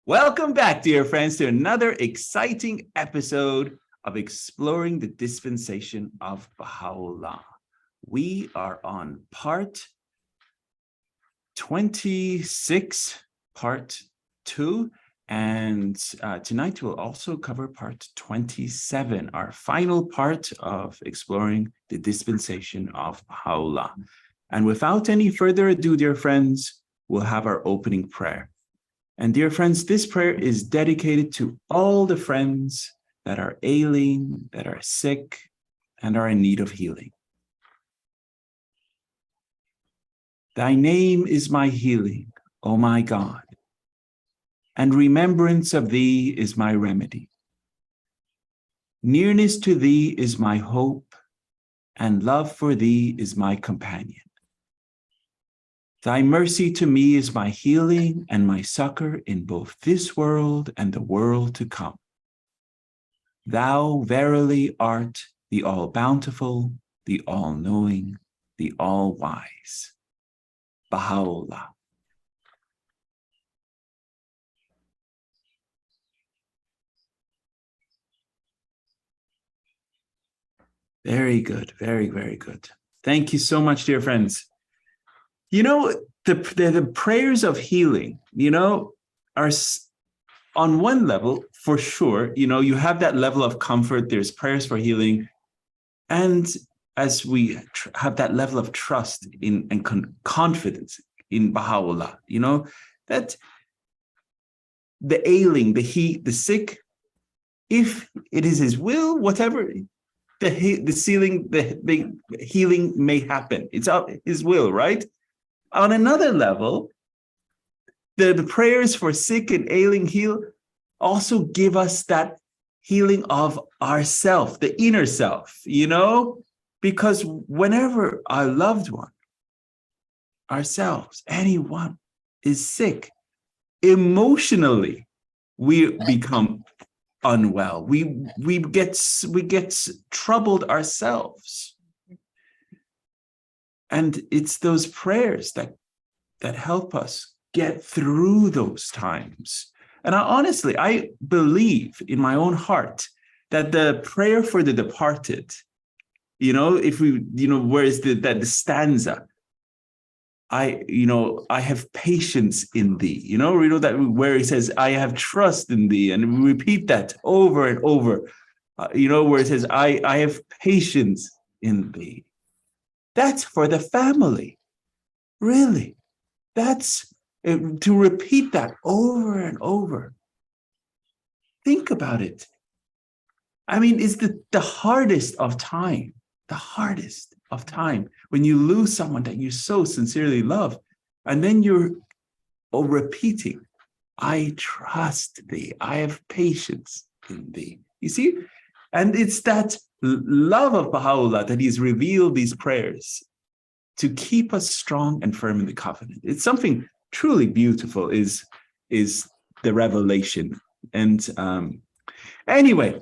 Welcome back, dear friends, to another exciting episode of Exploring the Dispensation of Baha'u'llah. We are on part 26, part 2, and tonight we'll also cover part 27, our final part of exploring the Dispensation of Baha'u'llah. And without any further ado, dear friends, we'll have our opening prayer. And dear friends, this prayer is dedicated to all the friends that are ailing, that are sick, and are in need of healing. Thy name is my healing, O my God, and remembrance of thee is my remedy. Nearness to thee is my hope, and love for thee is my companion. Thy mercy to me is my healing and my succor in both this world and the world to come. Thou verily art the all-bountiful, the all-knowing, the all-wise. Baha'u'llah. Very good, very, very good. Thank you so much, dear friends. You know, the prayers of healing, are on one level, for sure, you have that level of comfort. There's prayers for healing. And as we have that level of trust and confidence in Baha'u'llah, that the ailing, the sick, if it is his will, whatever, the healing may happen. It's his will, right? On another level, the prayers for sick and ailing heal also give us that healing of ourself, the inner self, because whenever our loved one, ourselves, anyone is sick, emotionally, we become unwell. We get troubled ourselves. And it's those prayers that help us get through those times. And I believe in my own heart that the prayer for the departed, if we, where is the stanza? I have patience in thee, that where he says, I have trust in thee. And we repeat that over and over, where it says, I have patience in thee. That's for the family, really. That's to repeat that over and over. Think about it. I mean, it's the hardest of time, when you lose someone that you so sincerely love, and then you're repeating, I trust thee, I have patience in thee. You see? And it's that love of Baha'u'llah that he's revealed these prayers to keep us strong and firm in the covenant. It's something truly beautiful is the revelation. And anyway,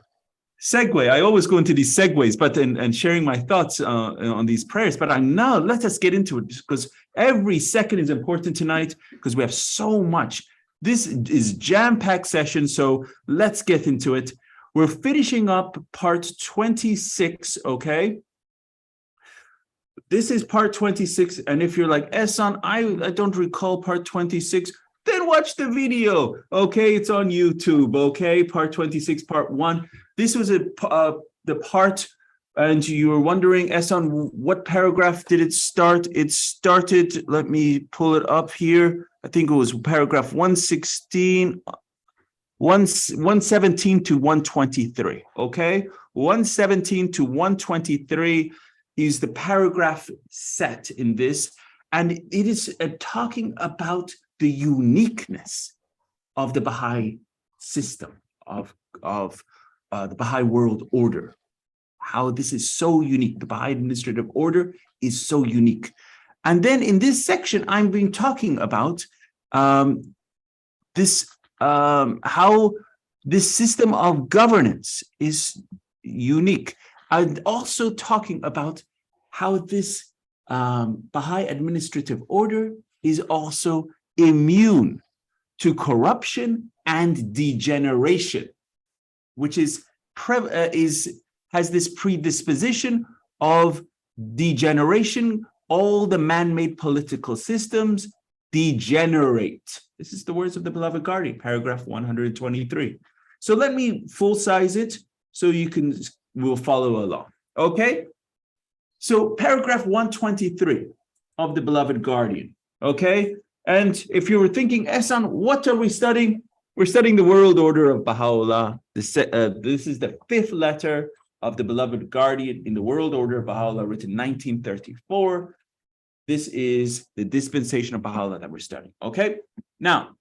segue. I always go into these segues, but and sharing my thoughts on these prayers. But now let us get into it, because every second is important tonight, because we have so much. This is jam-packed session, so let's get into it. We're finishing up part 26, okay? This is part 26, and if you're like, Ehsan, I don't recall part 26, then watch the video, okay? It's on YouTube, okay? Part 26, part 1. This was the part, and you were wondering, Ehsan, what paragraph did it start? It started, let me pull it up here. I think it was paragraph 117 to 123, okay? 117 to 123 is the paragraph set in this, and it is talking about the uniqueness of the Baha'i system, of the Baha'i world order, how this is so unique. The Baha'i administrative order is so unique. And then in this section, I'm been talking about how this system of governance is unique. And also talking about how this Baha'i administrative order is also immune to corruption and degeneration, which has this predisposition of degeneration. All the man-made political systems degenerate. This is the words of the beloved guardian, paragraph 123. So let me full size it so we'll follow along. Okay? So paragraph 123 of the beloved guardian. Okay? And if you were thinking, Ehsan, what are we studying? We're studying the world order of Baha'u'llah. This is the fifth letter of the beloved guardian in the world order of Baha'u'llah, written 1934. This is the dispensation of Baha'u'llah that we're studying. Okay? Now,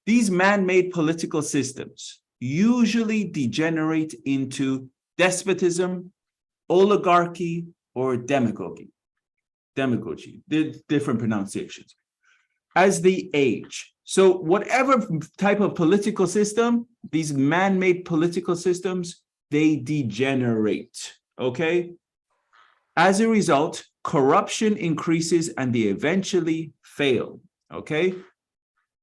these man-made political systems usually degenerate into despotism, oligarchy, or demagogy. The different pronunciations. As they age. So whatever type of political system, these man-made political systems, they degenerate, okay? As a result, corruption increases and they eventually fail, okay?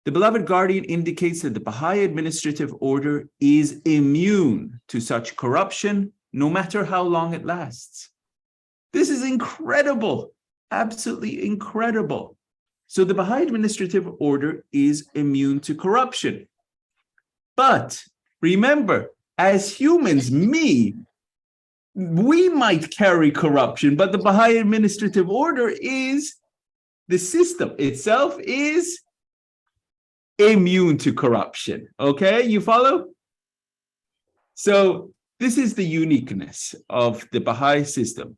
The beloved guardian indicates that the Baha'i administrative order is immune to such corruption, no matter how long it lasts. This is incredible, absolutely incredible. So the Baha'i administrative order is immune to corruption. But remember, as humans, we might carry corruption, but the Baha'i administrative order is, the system itself is immune to corruption. Okay, you follow? So this is the uniqueness of the Baha'i system.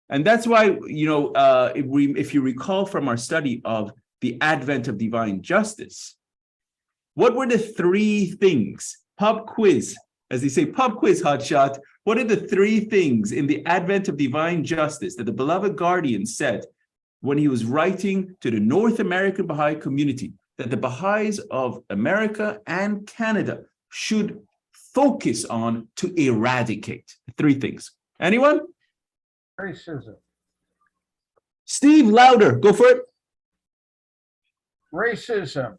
And that's why, if you recall from our study of the advent of divine justice, what were the three things? Pub quiz, as they say, pub quiz, hotshot. What are the three things in the advent of divine justice that the beloved guardian said when he was writing to the North American Baha'i community that the Baha'is of America and Canada should focus on to eradicate? Three things. Anyone? Racism. Steve, louder. Go for it. Racism.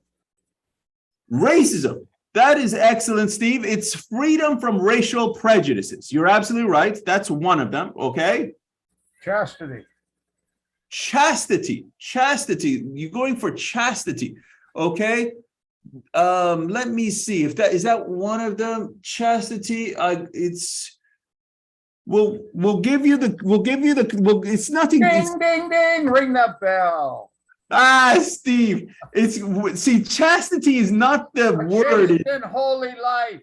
Racism. That is excellent, Steve. It's freedom from racial prejudices. You're absolutely right. That's one of them. Okay. Chastity. Chastity. You're going for chastity. Okay. Let me see if is that one of them. Chastity. We'll give you the it's nothing. Ding, ding, ding, ring that bell. Steve, chastity is not the word. Chaste and holy life.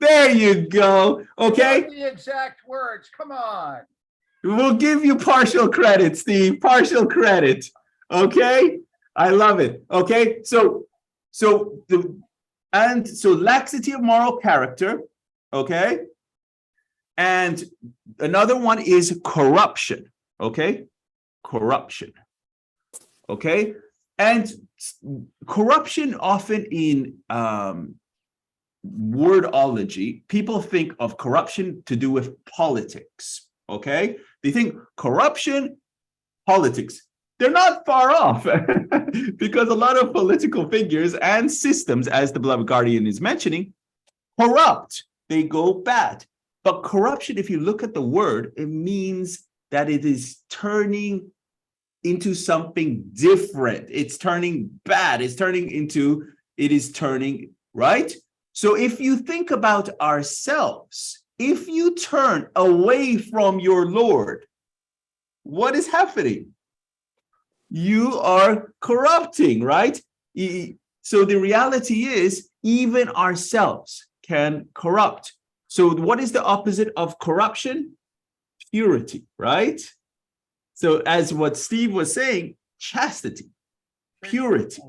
There you go. Okay. The exact words. Come on. We'll give you partial credit, Steve. Partial credit. Okay. I love it. Okay. So laxity of moral character. Okay. And another one is corruption. Okay. Corruption. Okay. And corruption, often in wordology, people think of corruption to do with politics. Okay. They think corruption, politics. They're not far off because a lot of political figures and systems, as the beloved guardian is mentioning, corrupt. They go bad. But corruption, if you look at the word, it means that it is turning into something different. It's turning bad. It is turning, right? So if you think about ourselves, if you turn away from your Lord, what is happening? You are corrupting, right? So the reality is, even ourselves can corrupt. So what is the opposite of corruption? Purity, right? So as what Steve was saying, chastity, purity.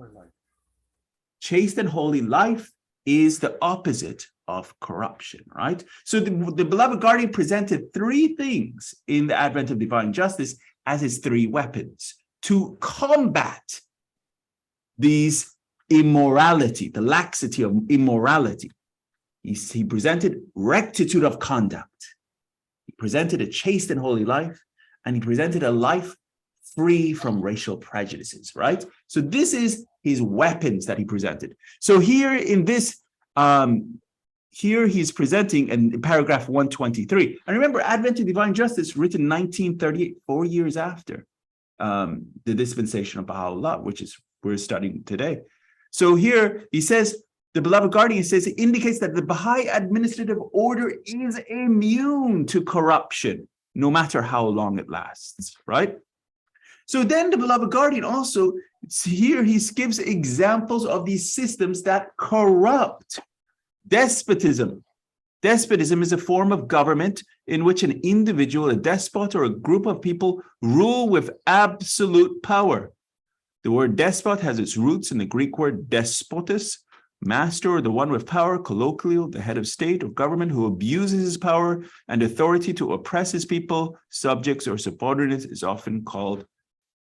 Chaste and holy life is the opposite of corruption, right? So the beloved guardian presented three things in the advent of divine justice as his three weapons to combat these immorality, the laxity of immorality. He presented rectitude of conduct. He presented a chaste and holy life, and he presented a life free from racial prejudices, right? So this is his weapons that he presented. So here in this Here he's presenting in paragraph 123. And remember, Advent to Divine Justice, written 1938, 4 years after the Dispensation of Baha'u'llah, which is we're studying today. So here he says, the beloved guardian says it indicates that the Baha'i administrative order is immune to corruption, no matter how long it lasts, right? So then the beloved guardian also, here he gives examples of these systems that corrupt. Despotism. Despotism is a form of government in which an individual, a despot, or a group of people rule with absolute power. The word despot has its roots in the Greek word despotos, master or the one with power, colloquial, the head of state or government who abuses his power and authority to oppress his people, subjects, or subordinates is often called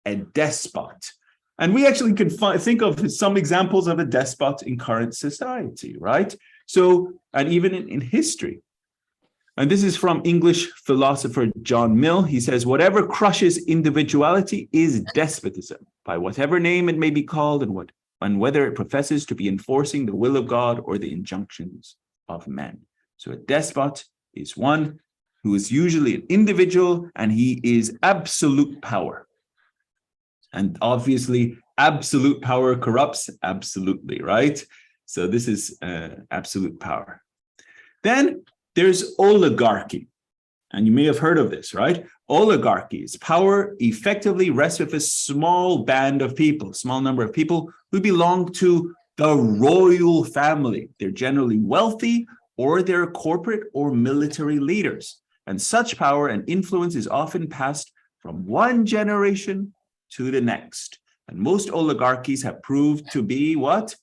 a despot. And we actually can think of some examples of a despot in current society, right? So, and even in history. And this is from English philosopher John Mill. He says, whatever crushes individuality is despotism, by whatever name it may be called, and whether it professes to be enforcing the will of God or the injunctions of men. So a despot is one who is usually an individual, and he is absolute power. And obviously, absolute power corrupts absolutely, right? So this is absolute power. Then there's oligarchy. And you may have heard of this, right? Oligarchy is power effectively rests with a small band of people, small number of people who belong to the royal family. They're generally wealthy, or they're corporate or military leaders. And such power and influence is often passed from one generation to the next. And most oligarchies have proved to be what?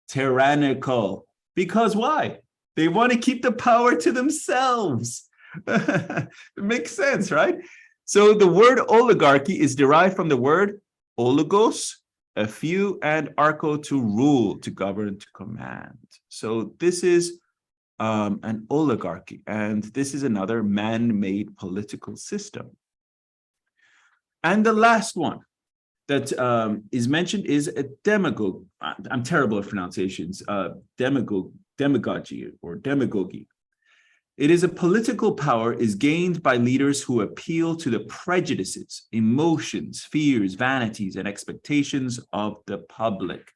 Tyrannical. Because why? They want to keep the power to themselves. It makes sense, right? So the word oligarchy is derived from the word oligos, a few, and archo, to rule, to govern, to command. So this is an oligarchy, and this is another man-made political system. And the last one that is mentioned is a demagogue. I'm terrible at pronunciations. Demagogy or demagogy. It is a political power is gained by leaders who appeal to the prejudices, emotions, fears, vanities, and expectations of the public.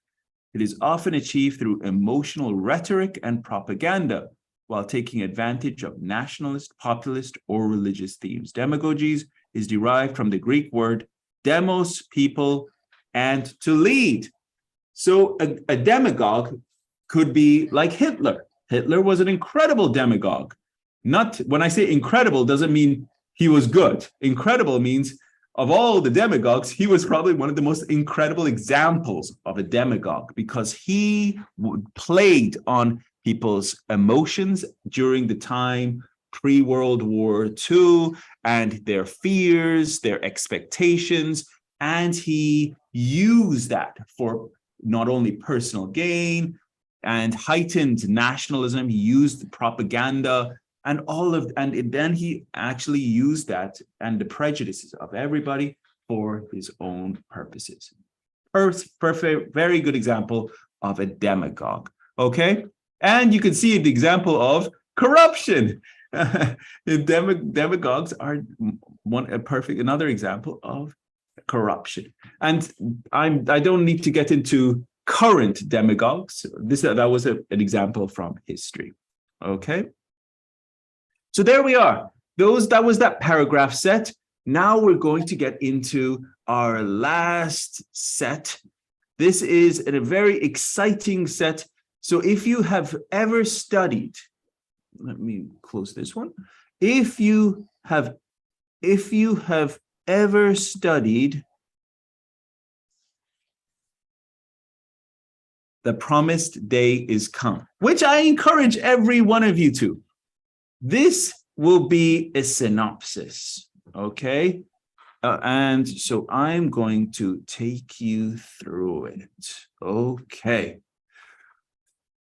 It is often achieved through emotional rhetoric and propaganda, while taking advantage of nationalist, populist, or religious themes. Demagogies is derived from the Greek word demos, people, and to lead. So a demagogue could be like Hitler. Hitler was an incredible demagogue. Not, when I say incredible, doesn't mean he was good. Incredible means of all the demagogues, he was probably one of the most incredible examples of a demagogue, because he played on people's emotions during the time pre-World War II and their fears, their expectations, and he used that for not only personal gain and heightened nationalism. He used propaganda and then he actually used that and the prejudices of everybody for his own purposes. Perfect, very good example of a demagogue. Okay, and you can see the example of corruption. Demagogues are another example of corruption. And I don't need to get into current demagogues. That was an example from history. Okay. So there we are. That was that paragraph set. Now we're going to get into our last set. This is a very exciting set. So if you have ever studied, let me close this one. If you have ever studied The Promised Day is Come, which I encourage every one of you to. This will be a synopsis, okay? And so I'm going to take you through it. Okay.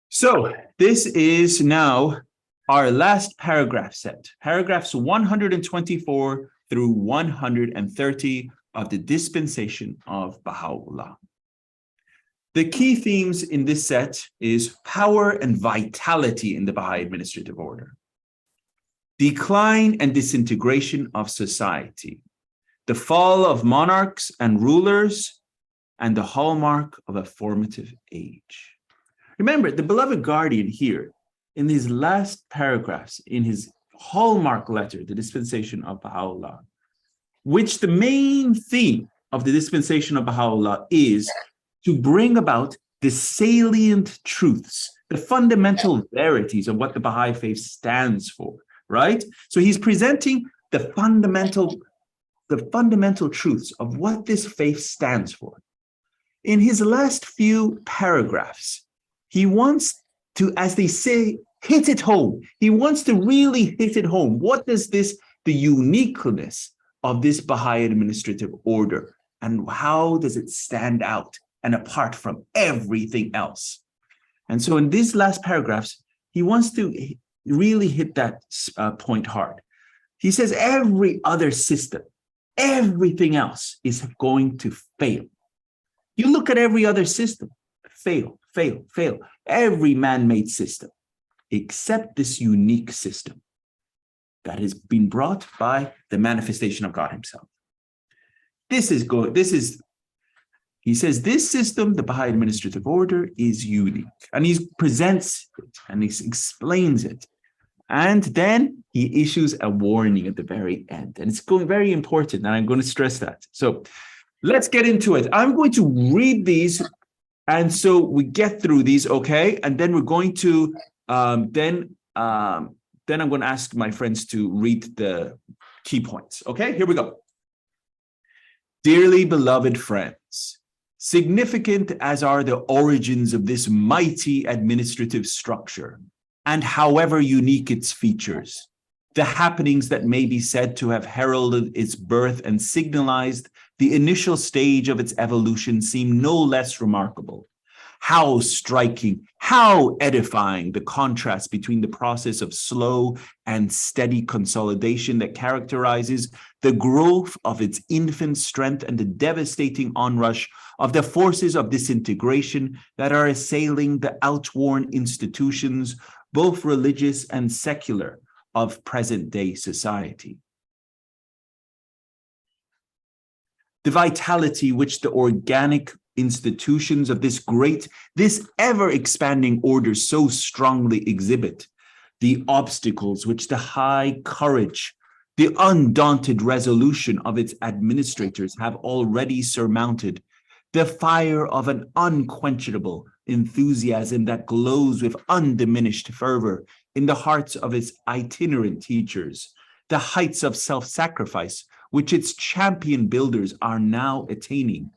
So this is now our last paragraph set, paragraphs 124 through 130 of the Dispensation of Baha'u'llah. The key themes in this set is power and vitality in the Baha'i administrative order, decline and disintegration of society, the fall of monarchs and rulers, and the hallmark of a formative age. Remember, the beloved guardian here, in these last paragraphs, in his hallmark letter, the Dispensation of Baha'u'llah, which the main theme of the Dispensation of Baha'u'llah is to bring about the salient truths, the fundamental verities of what the Baha'i faith stands for, right? So he's presenting the fundamental truths of what this faith stands for. In his last few paragraphs, he wants to, as they say, hit it home. He wants to really hit it home. What does the uniqueness of this Baha'i administrative order, and how does it stand out and apart from everything else? And so in these last paragraphs, he wants to really hit that point hard. He says every other system, everything else is going to fail. You look at every other system, fail. Every man-made system, except this unique system that has been brought by the manifestation of God himself. He says this system, the Baha'i administrative order, is unique. And he presents it and he explains it. And then he issues a warning at the very end. And it's going very important, and I'm going to stress that. So let's get into it. I'm going to read these, and so we get through these, okay? And then we're going to, then I'm going to ask my friends to read the key points, okay? Here we go. Dearly beloved friends, significant as are the origins of this mighty administrative structure, and however unique its features, the happenings that may be said to have heralded its birth and signalized the initial stage of its evolution seem no less remarkable. How striking, how edifying the contrast between the process of slow and steady consolidation that characterizes the growth of its infant strength and the devastating onrush of the forces of disintegration that are assailing the outworn institutions, both religious and secular, of present-day society. The vitality which the organic institutions of this ever-expanding order so strongly exhibit, the obstacles which the high courage, the undaunted resolution of its administrators have already surmounted, the fire of an unquenchable enthusiasm that glows with undiminished fervor in the hearts of its itinerant teachers, the heights of self-sacrifice which its champion builders are now attaining,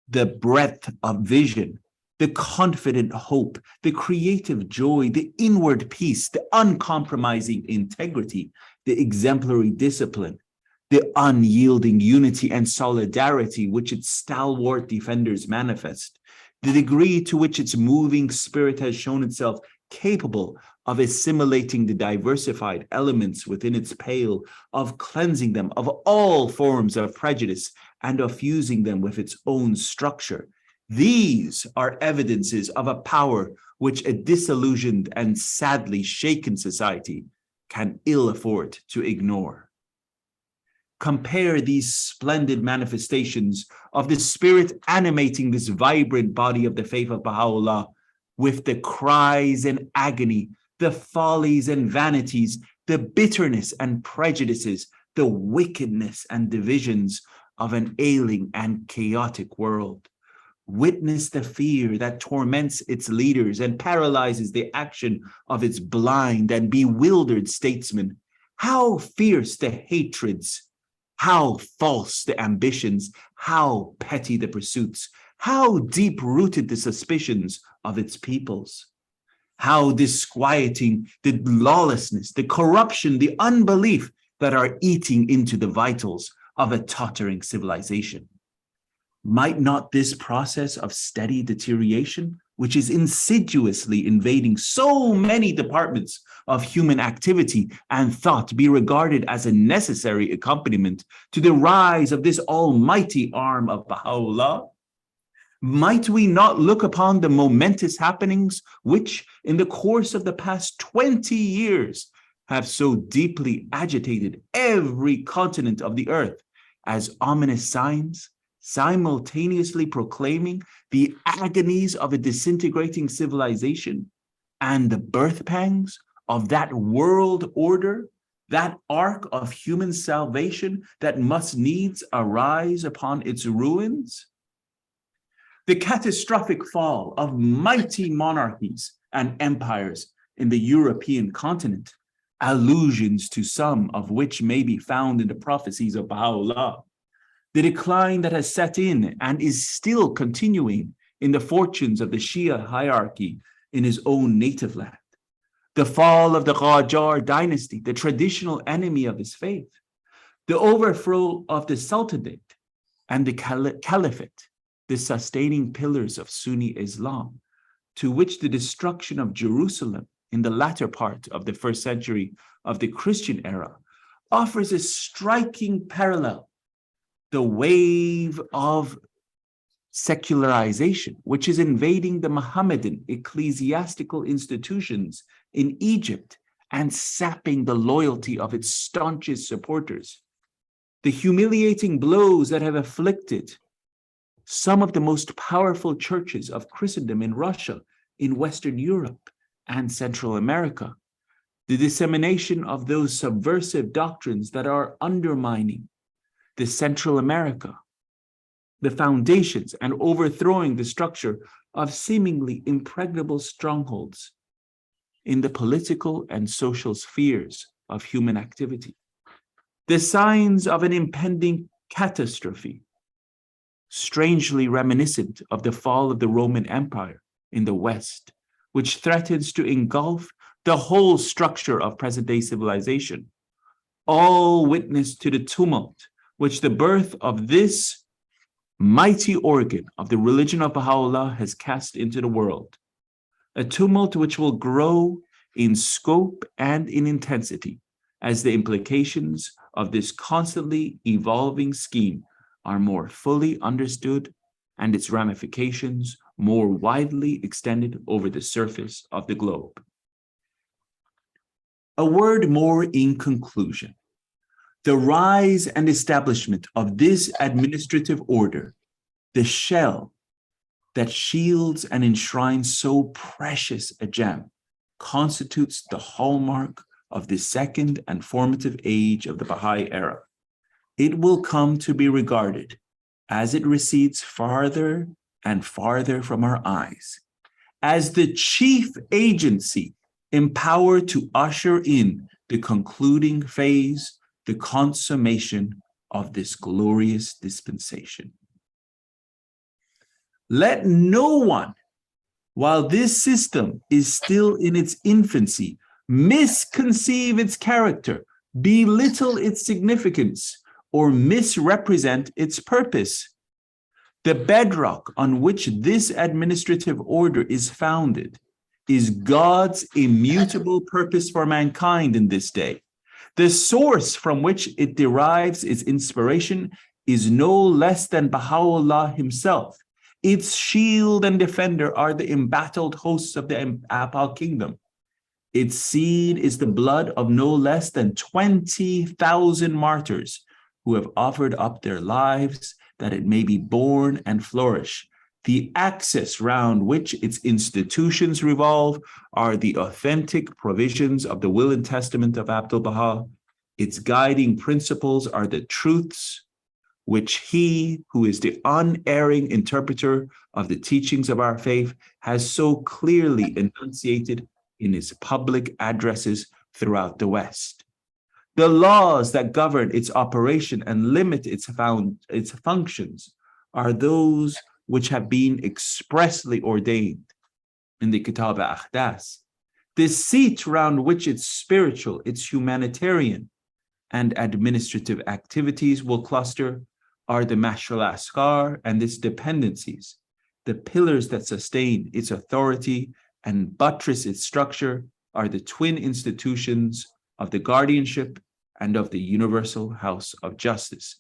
the breadth of vision, the confident hope, the creative joy, the inward peace, the uncompromising integrity, the exemplary discipline, the unyielding unity and solidarity which its stalwart defenders manifest, the degree to which its moving spirit has shown itself capable of assimilating the diversified elements within its pale, of cleansing them of all forms of prejudice, and of fusing them with its own structure. These are evidences of a power which a disillusioned and sadly shaken society can ill afford to ignore. Compare these splendid manifestations of the spirit animating this vibrant body of the faith of Baha'u'llah with the cries and agony, the follies and vanities, the bitterness and prejudices, the wickedness and divisions of an ailing and chaotic world. Witness the fear that torments its leaders and paralyzes the action of its blind and bewildered statesmen. How fierce the hatreds, how false the ambitions, how petty the pursuits, how deep-rooted the suspicions of its peoples. How disquieting the lawlessness, the corruption, the unbelief that are eating into the vitals of a tottering civilization. Might not this process of steady deterioration, which is insidiously invading so many departments of human activity and thought, be regarded as a necessary accompaniment to the rise of this almighty arm of Baha'u'llah? Might we not look upon the momentous happenings which, in the course of the past 20 years, have so deeply agitated every continent of the earth as ominous signs, simultaneously proclaiming the agonies of a disintegrating civilization and the birth pangs of that world order, that ark of human salvation that must needs arise upon its ruins? The catastrophic fall of mighty monarchies and empires in the European continent, allusions to some of which may be found in the prophecies of Baha'u'llah, the decline that has set in and is still continuing in the fortunes of the Shia hierarchy in his own native land, the fall of the Qajar dynasty, the traditional enemy of his faith, the overthrow of the Sultanate and the Caliphate, the sustaining pillars of Sunni Islam, to which the destruction of Jerusalem in the latter part of the first century of the Christian era offers a striking parallel. The wave of secularization, which is invading the Mohammedan ecclesiastical institutions in Egypt and sapping the loyalty of its staunchest supporters. The humiliating blows that have afflicted some of the most powerful churches of Christendom in Russia, in Western Europe, and Central America. The dissemination of those subversive doctrines that are undermining the Central America, the foundations and overthrowing the structure of seemingly impregnable strongholds in the political and social spheres of human activity. The signs of an impending catastrophe, strangely reminiscent of the fall of the Roman Empire in the West, which threatens to engulf the whole structure of present-day civilization, all witness to the tumult which the birth of this mighty organ of the religion of Baha'u'llah has cast into the world, a tumult which will grow in scope and in intensity as the implications of this constantly evolving scheme are more fully understood and its ramifications more widely extended over the surface of the globe. A word more in conclusion. The rise and establishment of this administrative order, the shell that shields and enshrines so precious a gem, constitutes the hallmark of the second and formative age of the Baha'i era. It will come to be regarded, as it recedes farther and farther from our eyes, as the chief agency empowered to usher in the concluding phase, the consummation of this glorious dispensation. Let no one, while this system is still in its infancy, misconceive its character, belittle its significance, or misrepresent its purpose. The bedrock on which this administrative order is founded is God's immutable purpose for mankind in this day. The source from which it derives its inspiration is no less than Baha'u'llah himself. Its shield and defender are the embattled hosts of the Apal kingdom. Its seed is the blood of no less than 20,000 martyrs who have offered up their lives that it may be born and flourish. The axis round which its institutions revolve are the authentic provisions of the Will and Testament of Abdu'l-Baha. Its guiding principles are the truths which he, who is the unerring interpreter of the teachings of our faith, has so clearly enunciated in his public addresses throughout the West. The laws that govern its operation and limit its functions are those which have been expressly ordained in the Kitab al-Aqdas. The seat round which its spiritual, its humanitarian, and administrative activities will cluster are the Mashal Askar and its dependencies. The pillars that sustain its authority and buttress its structure are the twin institutions of the guardianship and of the universal house of justice.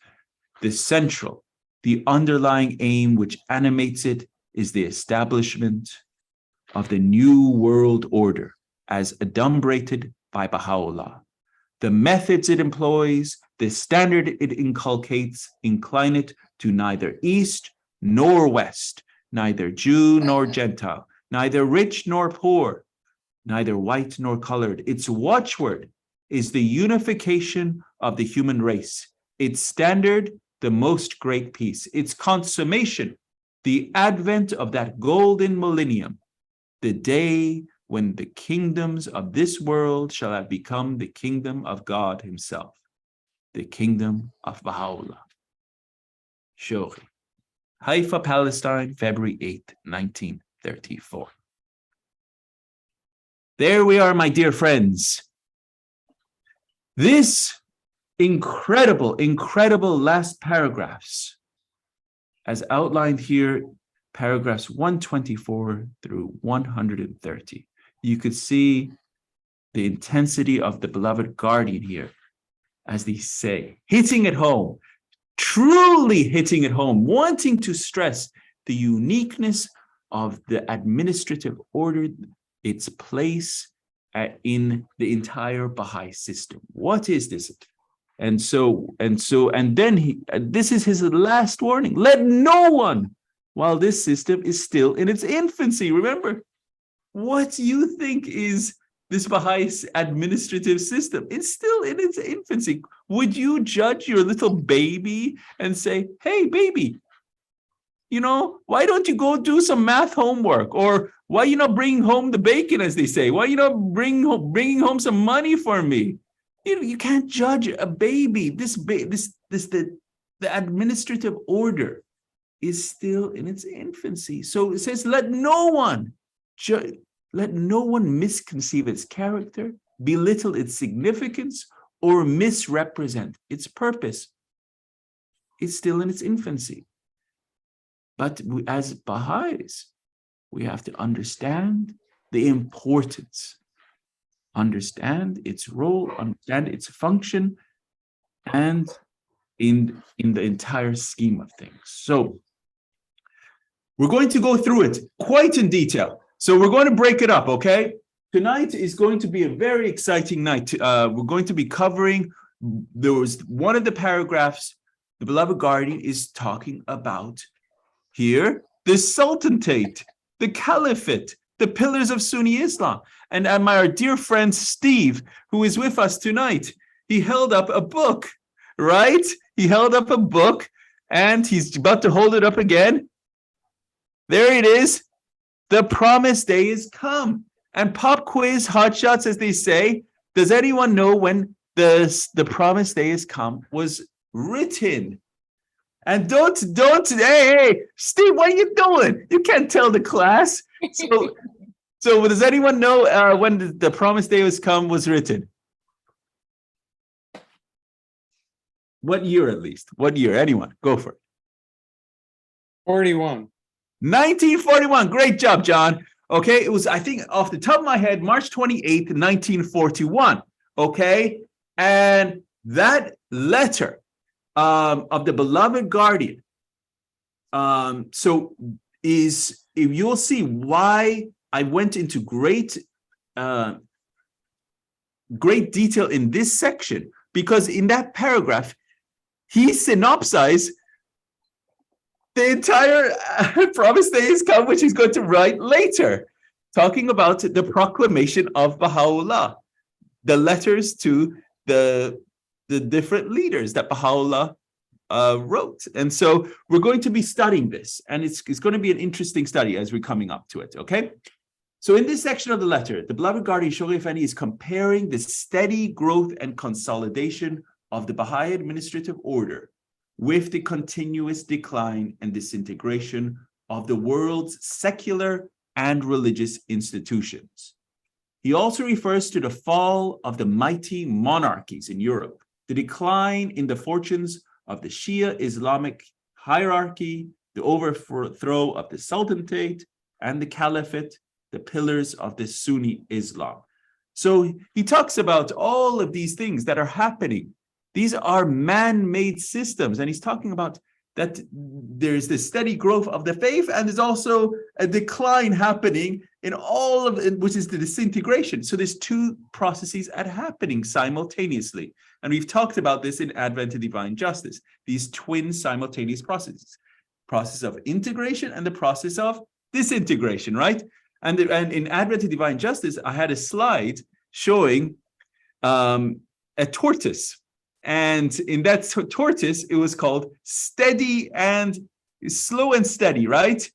The central, the underlying aim which animates it is the establishment of the new world order as adumbrated by Baha'u'llah. The methods it employs, the standard it inculcates, incline it to neither east nor west, neither Jew nor Gentile, neither rich nor poor, neither white nor colored. Its watchword is the unification of the human race. Its standard, the most great peace. Its consummation, the advent of that golden millennium, the day when the kingdoms of this world shall have become the kingdom of God himself, the kingdom of Baha'u'llah. Shoghi. Haifa, Palestine, February 8th, 1934. There we are, my dear friends. This incredible last paragraphs, as outlined here, paragraphs 124 through 130. You could see the intensity of the beloved guardian here, as they say, hitting it home, truly hitting it home, wanting to stress the uniqueness of the administrative order, its place in the entire Baha'i system. What is this? And then this is his last warning. Let no one, while this system is still in its infancy. Remember, what you think is this Baha'i administrative system? It's still in its infancy. Would you judge your little baby and say, hey, baby, why don't you go do some math homework? Or why you not bring home the bacon, as they say? Why you not bringing home some money for me? You can't judge a baby. The administrative order is still in its infancy. So it says, let no one misconceive its character, belittle its significance, or misrepresent its purpose. It's still in its infancy. But as Baha'is, we have to understand the importance, understand its role, understand its function, and in the entire scheme of things. So we're going to go through it quite in detail. So we're going to break it up, okay? Tonight is going to be a very exciting night. We're going to be covering, there was one of the paragraphs, the beloved guardian is talking about here, the sultanate, the caliphate, the pillars of Sunni Islam. And my dear friend Steve, who is with us tonight, he held up a book, right? He held up a book and he's about to hold it up again. There it is. The promised day is come. And pop quiz, hot shots, as they say. Does anyone know when the promised day is come was written? And don't, hey, Steve, what are you doing? You can't tell the class. So does anyone know when the promised day was come was written? What year at least? What year? Anyone? Go for it. 41. 1941. Great job, John. Okay, it was, I think, off the top of my head, March 28th, 1941. Okay, and that letter of the beloved guardian, so is, if you'll see why I went into great detail in this section, because in that paragraph, he synopsized the entire promised day is come, which he's going to write later, talking about the proclamation of Baha'u'llah, the letters to the different leaders that Baha'u'llah wrote. And so we're going to be studying this, and it's going to be an interesting study as we're coming up to it, okay? So in this section of the letter, the beloved guardian Shoghi Effendi is comparing the steady growth and consolidation of the Baha'i administrative order with the continuous decline and disintegration of the world's secular and religious institutions. He also refers to the fall of the mighty monarchies in Europe, the decline in the fortunes of the Shia Islamic hierarchy, the overthrow of the sultanate and the caliphate, the pillars of the Sunni Islam. So he talks about all of these things that are happening. These are man-made systems, and he's talking about that there's this steady growth of the faith, and there's also a decline happening in all of it, which is the disintegration. So there's two processes happening simultaneously. And we've talked about this in Advent to Divine Justice, these twin simultaneous processes, process of integration and the process of disintegration, right? And in Advent to Divine Justice, I had a slide showing a tortoise. And in that tortoise, it was called steady and slow and steady, right?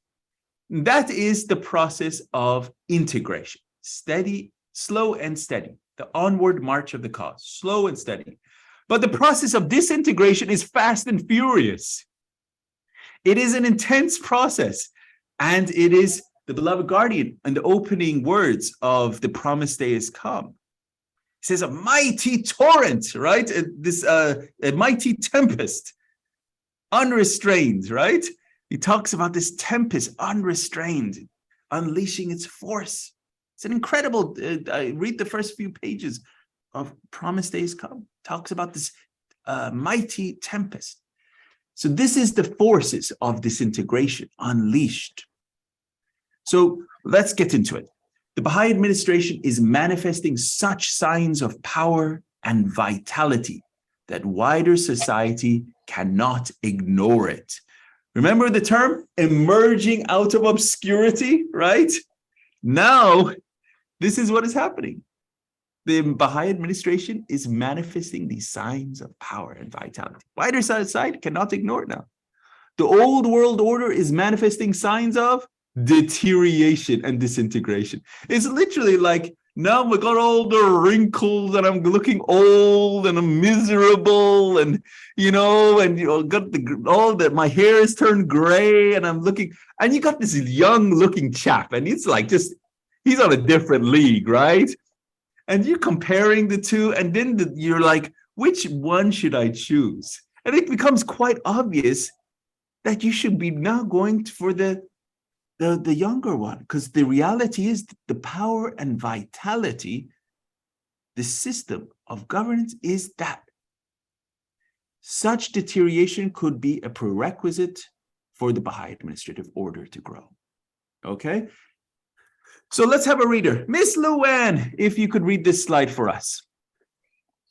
That is the process of integration. Steady, slow and steady. The onward march of the cause, slow and steady. But the process of disintegration is fast and furious. It is an intense process. And it is the beloved guardian and the opening words of the promised day is come. It says a mighty torrent, right? A mighty tempest, unrestrained, right? He talks about this tempest, unrestrained, unleashing its force. It's an incredible, I read the first few pages of Promised Days Come. Talks about this mighty tempest. So this is the forces of disintegration unleashed. So let's get into it. The Baha'i administration is manifesting such signs of power and vitality that wider society cannot ignore it. Remember the term emerging out of obscurity, right? Now, this is what is happening. The Baha'i administration is manifesting these signs of power and vitality. Wider society cannot ignore it now. The old world order is manifesting signs of deterioration and disintegration. It's literally like, now we got all the wrinkles and I'm looking old and I'm miserable and, got all that, my hair is turned gray and I'm looking, and you got this young looking chap and it's like he's on a different league, right? And you're comparing the two and then you're like, which one should I choose? And it becomes quite obvious that you should be now going for the younger one, because the reality is the power and vitality, the system of governance is that such deterioration could be a prerequisite for the Baha'i administrative order to grow. Okay? So let's have a reader. Miss Luann, if you could read this slide for us.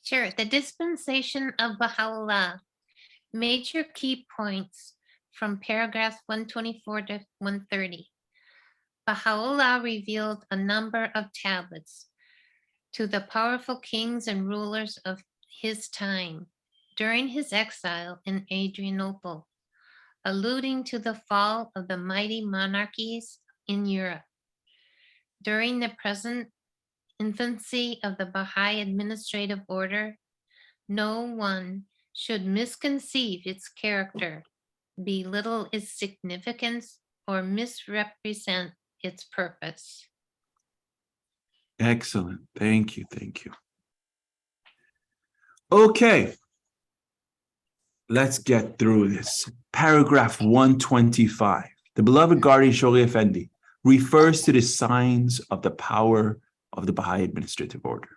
Sure. The Dispensation of Baha'u'llah. Major key points from paragraphs 124 to 130. Baha'u'llah revealed a number of tablets to the powerful kings and rulers of his time during his exile in Adrianople, alluding to the fall of the mighty monarchies in Europe. During the present infancy of the Baha'i administrative order, no one should misconceive its character, belittle its significance, or misrepresent its purpose. Excellent. Thank you. Thank you. Okay. Let's get through this. Paragraph 125. The beloved guardian Shoghi Effendi refers to the signs of the power of the Baha'i administrative order.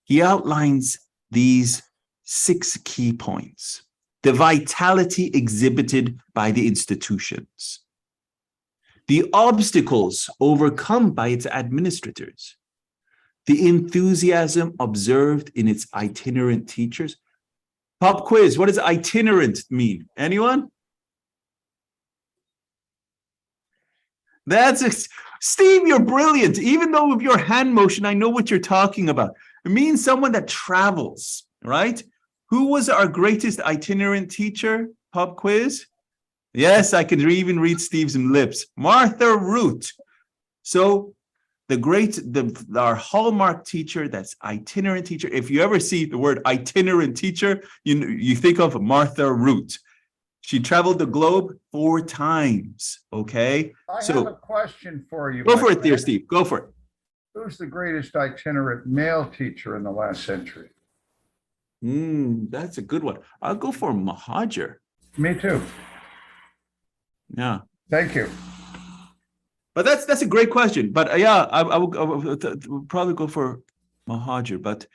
He outlines these 6 key points. The vitality exhibited by the institutions, the obstacles overcome by its administrators, the enthusiasm observed in its itinerant teachers. Pop quiz, what does itinerant mean? Anyone? Steve, you're brilliant. Even though with your hand motion, I know what you're talking about. It means someone that travels, right? Who was our greatest itinerant teacher? Pop quiz? Yes, I can even read Steve's lips. Martha Root. So our hallmark teacher, that's itinerant teacher. If you ever see the word itinerant teacher, you think of Martha Root. She traveled the globe 4 times. Okay. I have a question for you. Go for it, dear Steve. Go for it. Who's the greatest itinerant male teacher in the last century? That's a good one. I'll go for Mahajer. Me too. Yeah. Thank you. But that's a great question. But yeah, I would probably go for Mahajer. But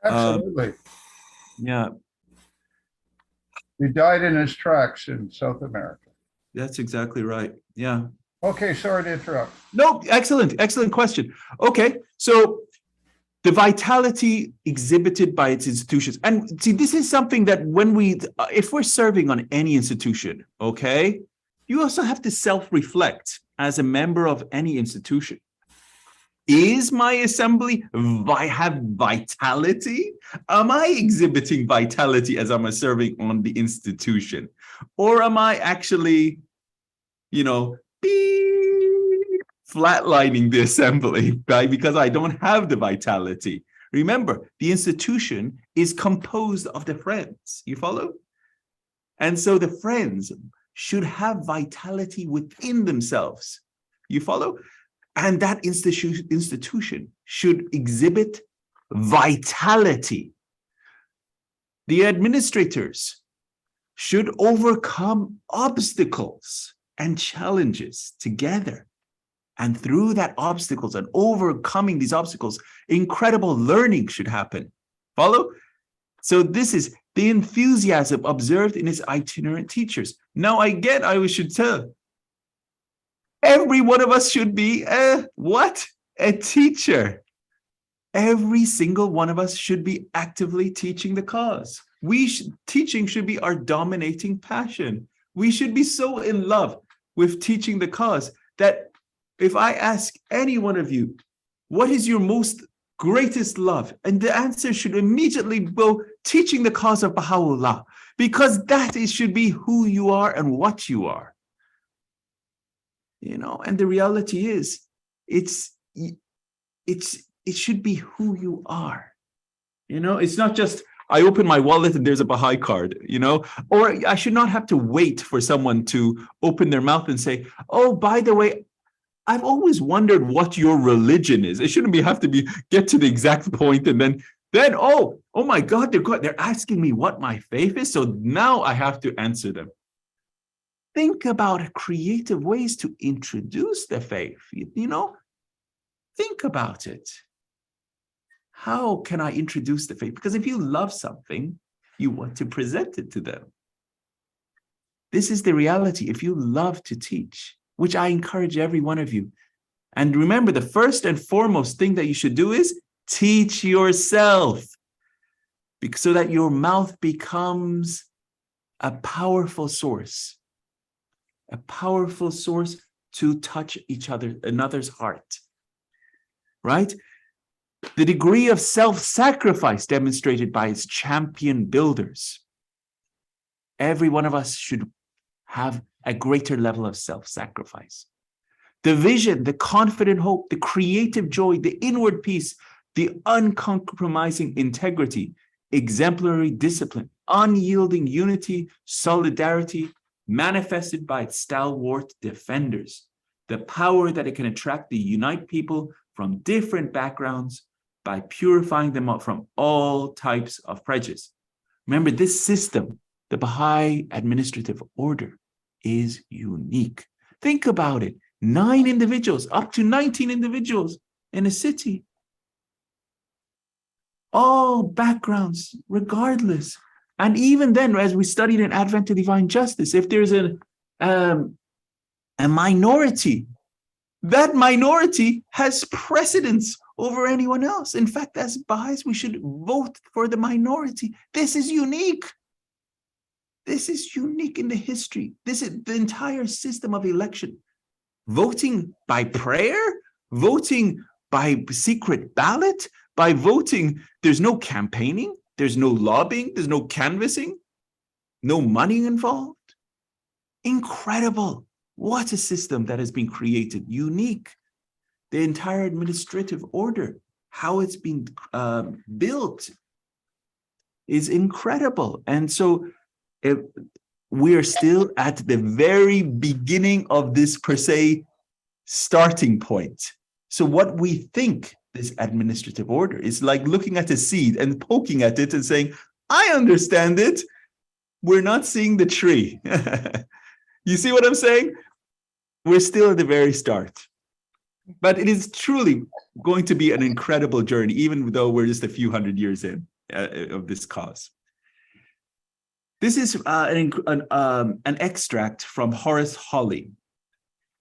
absolutely. Yeah. He died in his tracks in South America. That's exactly right. Yeah. Okay, sorry to interrupt. No, excellent question. Okay, so the vitality exhibited by its institutions. And see, this is something that if we're serving on any institution, okay, you also have to self-reflect as a member of any institution. Is my assembly have vitality? Am I exhibiting vitality as I'm serving on the institution? Or am I actually, flatlining the assembly, right? Because I don't have the vitality. Remember, the institution is composed of the friends. You follow? And so the friends should have vitality within themselves. You follow? And that institution should exhibit vitality. The administrators should overcome obstacles and challenges together. And through that obstacles and overcoming these obstacles, incredible learning should happen. Follow? So this is the enthusiasm observed in his itinerant teachers. Now I should tell. Every one of us should be a teacher. Every single one of us should be actively teaching the cause. Teaching should be our dominating passion. We should be so in love with teaching the cause that if I ask any one of you, what is your most greatest love? And the answer should immediately go teaching the cause of Baha'u'llah, because should be who you are and what you are. And the reality is, it should be who you are. It's not just, I open my wallet and there's a Baha'i card, or I should not have to wait for someone to open their mouth and say, oh, by the way, I've always wondered what your religion is. It shouldn't have to get to the exact point and then oh my God, they're asking me what my faith is. So now I have to answer them. Think about creative ways to introduce the faith. Think about it. How can I introduce the faith? Because if you love something, you want to present it to them. This is the reality. If you love to teach, which I encourage every one of you. And remember, the first and foremost thing that you should do is teach yourself, so that your mouth becomes a powerful source to touch another's heart, right? The degree of self-sacrifice demonstrated by its champion builders. Every one of us should have a greater level of self-sacrifice. The vision, the confident hope, the creative joy, the inward peace, the uncompromising integrity, exemplary discipline, unyielding unity, solidarity, manifested by its stalwart defenders, the power that it can attract to unite people from different backgrounds by purifying them up from all types of prejudice. Remember, this system, the Baha'i administrative order, is unique. Think about it. 9 individuals, up to 19 individuals in a city. All backgrounds, regardless. And even then, as we studied in Advent to Divine Justice, if there's a minority, that minority has precedence over anyone else. In fact, as Baha'is, we should vote for the minority. This is unique. This is unique in the history. This is the entire system of election. Voting by prayer, voting by secret ballot, by voting, there's no campaigning, there's no lobbying, there's no canvassing, no money involved. Incredible. What a system that has been created, unique. The entire administrative order, how it's been built is incredible. And so we are still at the very beginning of this, per se, starting point. So what we think this administrative order is like looking at a seed and poking at it and saying, I understand it. We're not seeing the tree. You see what I'm saying? We're still at the very start. But it is truly going to be an incredible journey, even though we're just a few hundred years in of this cause. This is an extract from Horace Holly.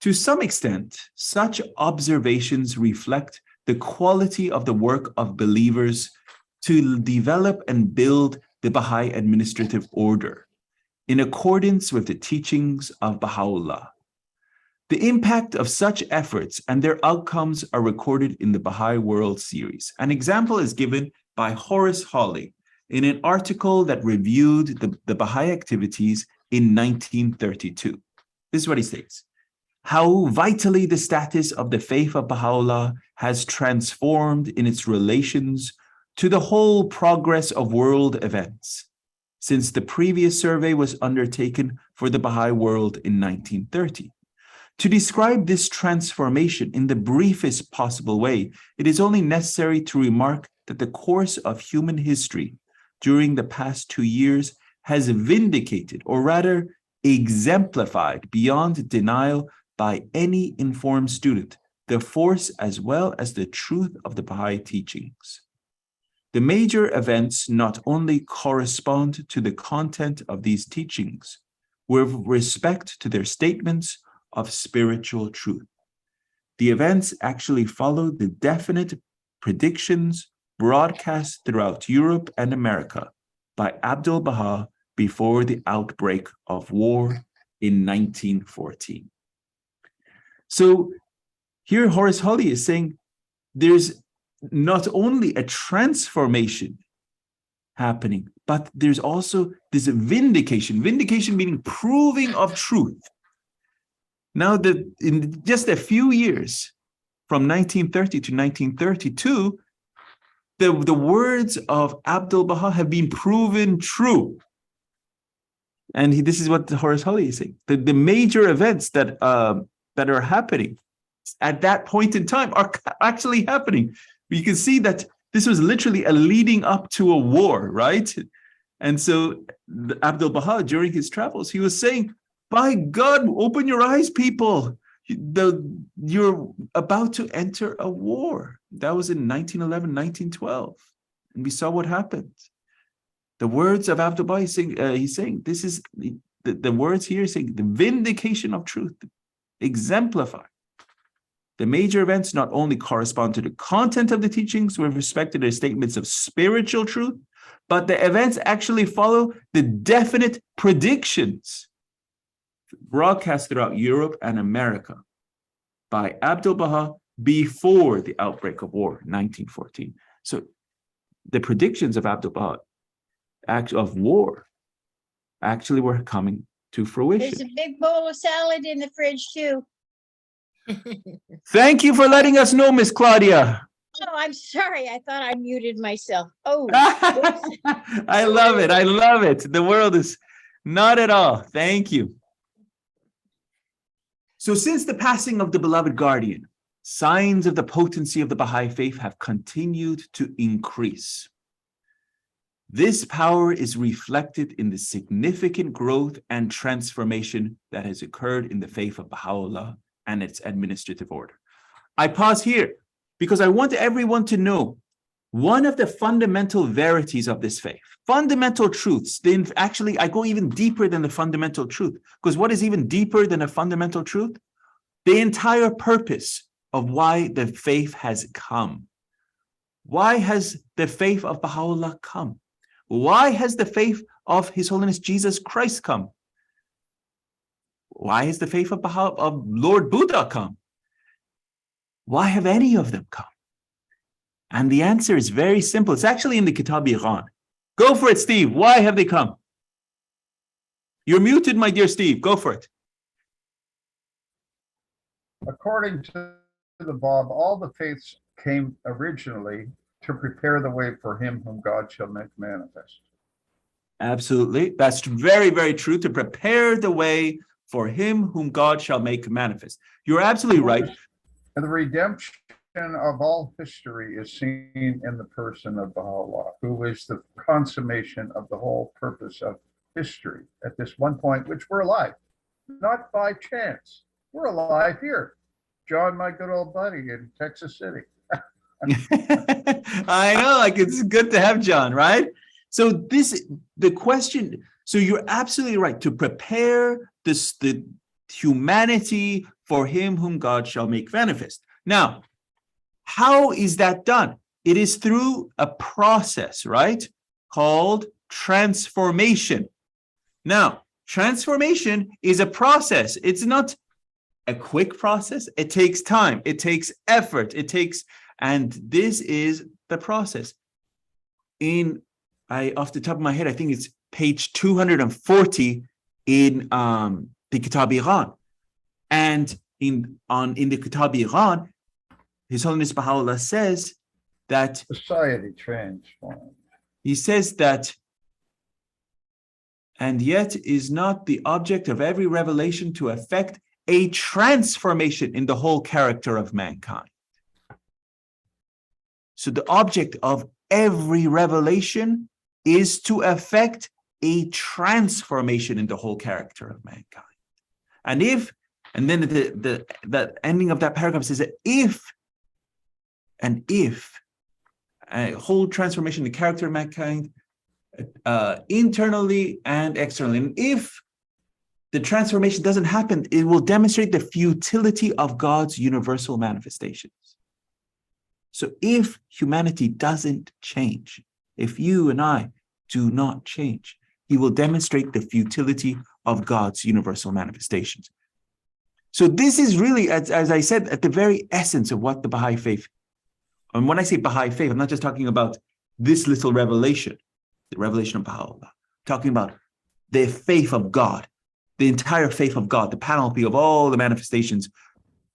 To some extent, such observations reflect the quality of the work of believers to develop and build the Baha'i administrative order in accordance with the teachings of Baha'u'llah. The impact of such efforts and their outcomes are recorded in the Baha'i World series. An example is given by Horace Holly in an article that reviewed the Baha'i activities in 1932. This is what he states. How vitally the status of the faith of Baha'u'llah has transformed in its relations to the whole progress of world events since the previous survey was undertaken for the Baha'i world in 1930. To describe this transformation in the briefest possible way, it is only necessary to remark that the course of human history during the past 2 years has vindicated, or rather exemplified beyond denial by any informed student, the force as well as the truth of the Baha'i teachings. The major events not only correspond to the content of these teachings with respect to their statements of spiritual truth. The events actually follow the definite predictions broadcast throughout Europe and America by Abdu'l-Baha before the outbreak of war in 1914. So here Horace Holly is saying there's not only a transformation happening, but there's also this vindication meaning proving of truth. Now that in just a few years, from 1930 to 1932, the words of Abdu'l-Baha have been proven true. And this is what Horace Holly is saying. The major events that are happening at that point in time are actually happening. You can see that this was literally a leading up to a war, right? And so Abdu'l-Baha, during his travels, he was saying, by God, open your eyes, people. You're about to enter a war. That was in 1911, 1912. And we saw what happened. The words of Abdu'l-Baha, he's saying, this is the words here saying the vindication of truth, exemplify. The major events not only correspond to the content of the teachings with respect to their statements of spiritual truth, but the events actually follow the definite predictions broadcast throughout Europe and America by Abdu'l-Baha before the outbreak of war, 1914. So the predictions of Abdu'l-Baha of war actually were coming to fruition. There's a big bowl of salad in the fridge too. Thank you for letting us know, Miss Claudia. Oh, I'm sorry. I thought I muted myself. Oh, I love it. I love it. The world is not at all. Thank you. So since the passing of the beloved guardian, signs of the potency of the Baha'i faith have continued to increase. This power is reflected in the significant growth and transformation that has occurred in the faith of Baha'u'llah and its administrative order. I pause here because I want everyone to know one of the fundamental verities of this faith, fundamental truths. Then actually, I go even deeper than the fundamental truth, because what is even deeper than a fundamental truth? The entire purpose of why the faith has come. Why has the faith of Baha'u'llah come? Why has the faith of His Holiness Jesus Christ come? Why has the faith of Lord Buddha come? Why have any of them come? And the answer is very simple. It's actually in the Kitab-i-Iran. Go for it, Steve. Why have they come? You're muted, my dear Steve. Go for it. According to the Bab, all the faiths came originally to prepare the way for him whom God shall make manifest. Absolutely. That's very, very true. To prepare the way for him whom God shall make manifest. You're absolutely right. And the redemption of all history is seen in the person of Baha'u'llah, who is the consummation of the whole purpose of history at this one point, which we're alive, not by chance. We're alive here. John, my good old buddy in Texas City. I know, like it's good to have John, right? So the question, So you're absolutely right to prepare the humanity for him whom God shall make manifest. Now, how is that done? It is through a process, right? Called transformation. Now, transformation is a process. It's not a quick process. It takes time. It takes effort. And this is the process. Off the top of my head, I think it's page 240 in the Kitab Iran. And in the Kitab Iran, His Holiness Baha'u'llah says that Society transformed. he says that, and yet is not the object of every revelation to effect a transformation in the whole character of mankind. So the object of every revelation is to effect a transformation in the whole character of mankind. And then the ending of that paragraph says that if a whole transformation in the character of mankind, internally and externally, and if the transformation doesn't happen, it will demonstrate the futility of God's universal manifestations. So if humanity doesn't change, if you and I do not change, he will demonstrate the futility of God's universal manifestations. So this is really, as I said, at the very essence of what the Baha'i faith, and when I say Baha'i faith, I'm not just talking about this little revelation, the revelation of Baha'u'llah. I'm talking about the faith of God, the entire faith of God, the panoply of all the manifestations.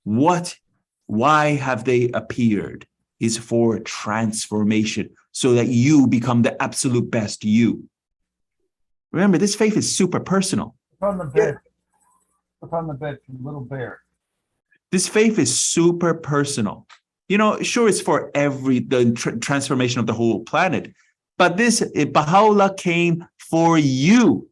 Why have they appeared? Is for transformation, so that you become the absolute best you. Remember, this faith is super personal. Upon the bed. Upon the bed from Little Bear. This faith is super personal. Sure, it's for the transformation of the whole planet, but Baha'u'llah came for you.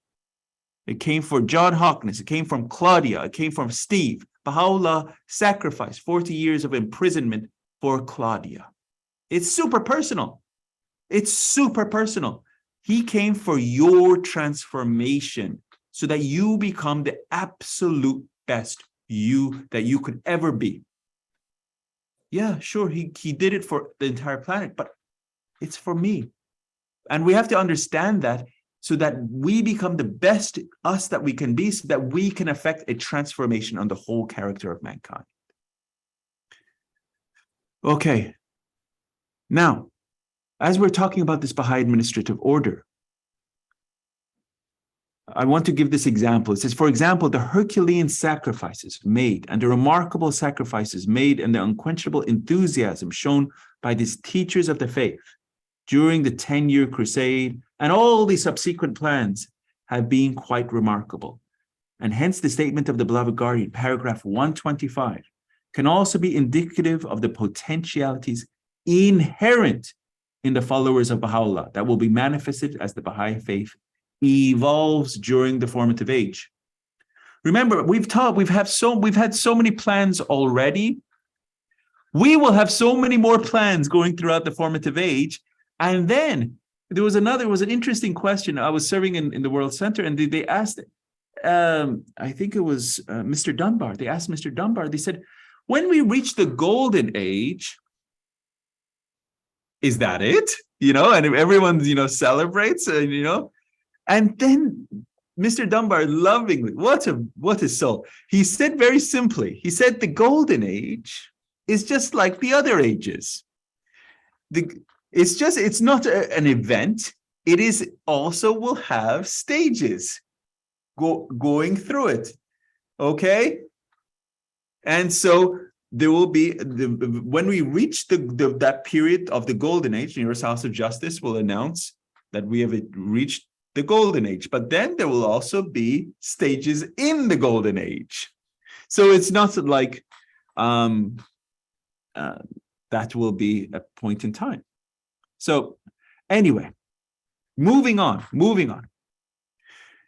It came for John Hawkins. It came from Claudia. It came from Steve. Baha'u'llah sacrificed 40 years of imprisonment for Claudia. It's super personal. It's super personal. He came for your transformation so that you become the absolute best you that you could ever be. Yeah, sure, he did it for the entire planet, but it's for me. And we have to understand that so that we become the best us that we can be, so that we can affect a transformation on the whole character of mankind. Okay. Now, as we're talking about this Baha'i administrative order, I want to give this example. It says, for example, the Herculean sacrifices made and the remarkable sacrifices made and the unquenchable enthusiasm shown by these teachers of the faith during the 10-year crusade and all the subsequent plans have been quite remarkable. And hence the statement of the beloved guardian, paragraph 125, can also be indicative of the potentialities inherent in the followers of Baha'u'llah that will be manifested as the Baha'i faith evolves during the formative age. Remember, we've had so many plans already. We will have so many more plans going throughout the formative age. And then there was an interesting question. I was serving in the World Center, and they asked, I think it was Mr. Dunbar. They asked Mr. Dunbar, they said, when we reach the golden age, is that it? And everyone, celebrates, and then Mr. Dunbar lovingly, what a soul. He said very simply, he said the golden age is just like the other ages. It's not an event. It is also will have stages going through it. Okay? And so there will be, when we reach that period of the golden age, the Universal House of Justice will announce that we have reached the golden age, but then there will also be stages in the golden age. So it's not like that will be a point in time. So anyway, moving on.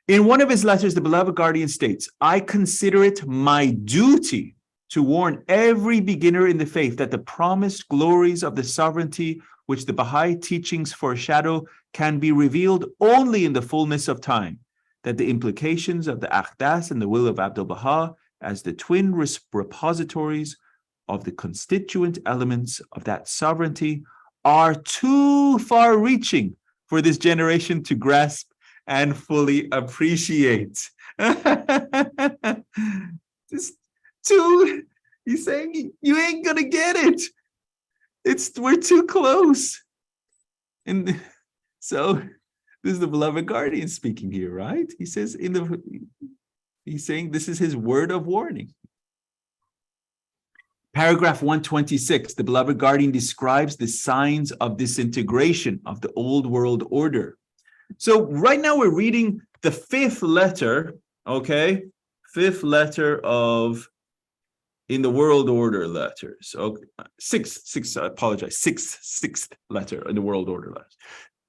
In one of his letters, the beloved guardian states, I consider it my duty to warn every beginner in the faith that the promised glories of the sovereignty which the Baha'i teachings foreshadow can be revealed only in the fullness of time, that the implications of the Ahdas and the will of Abdu'l-Baha as the twin repositories of the constituent elements of that sovereignty are too far-reaching for this generation to grasp and fully appreciate. Just too, he's saying you ain't gonna get it. We're too close. And so this is the beloved guardian speaking here, right? He says he's saying this is his word of warning. Paragraph 126, the beloved guardian describes the signs of disintegration of the old world order. So right now we're reading the fifth letter, okay? Fifth letter in the world order letters. Okay, sixth letter in the world order letters.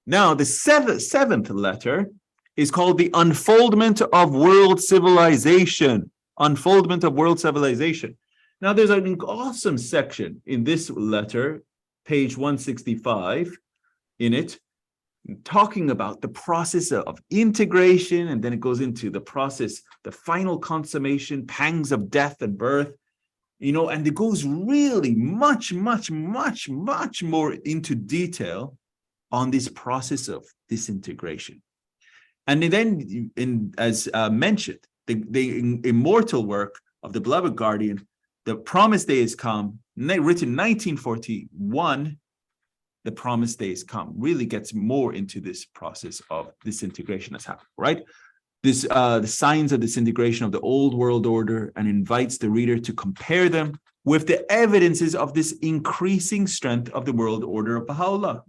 Now the seventh letter is called the unfoldment of world civilization. Unfoldment of world civilization. Now, there's an awesome section in this letter, page 165, in it, talking about the process of integration, and then it goes into the process, the final consummation, pangs of death and birth, and it goes really much more into detail on this process of disintegration. And then, as mentioned, the immortal work of the beloved guardian, The Promised Day Is Come, written 1941, The Promised Day Is Come, really gets more into this process of disintegration that's happening, right? The signs of disintegration of the old world order, and invites the reader to compare them with the evidences of this increasing strength of the world order of Baha'u'llah.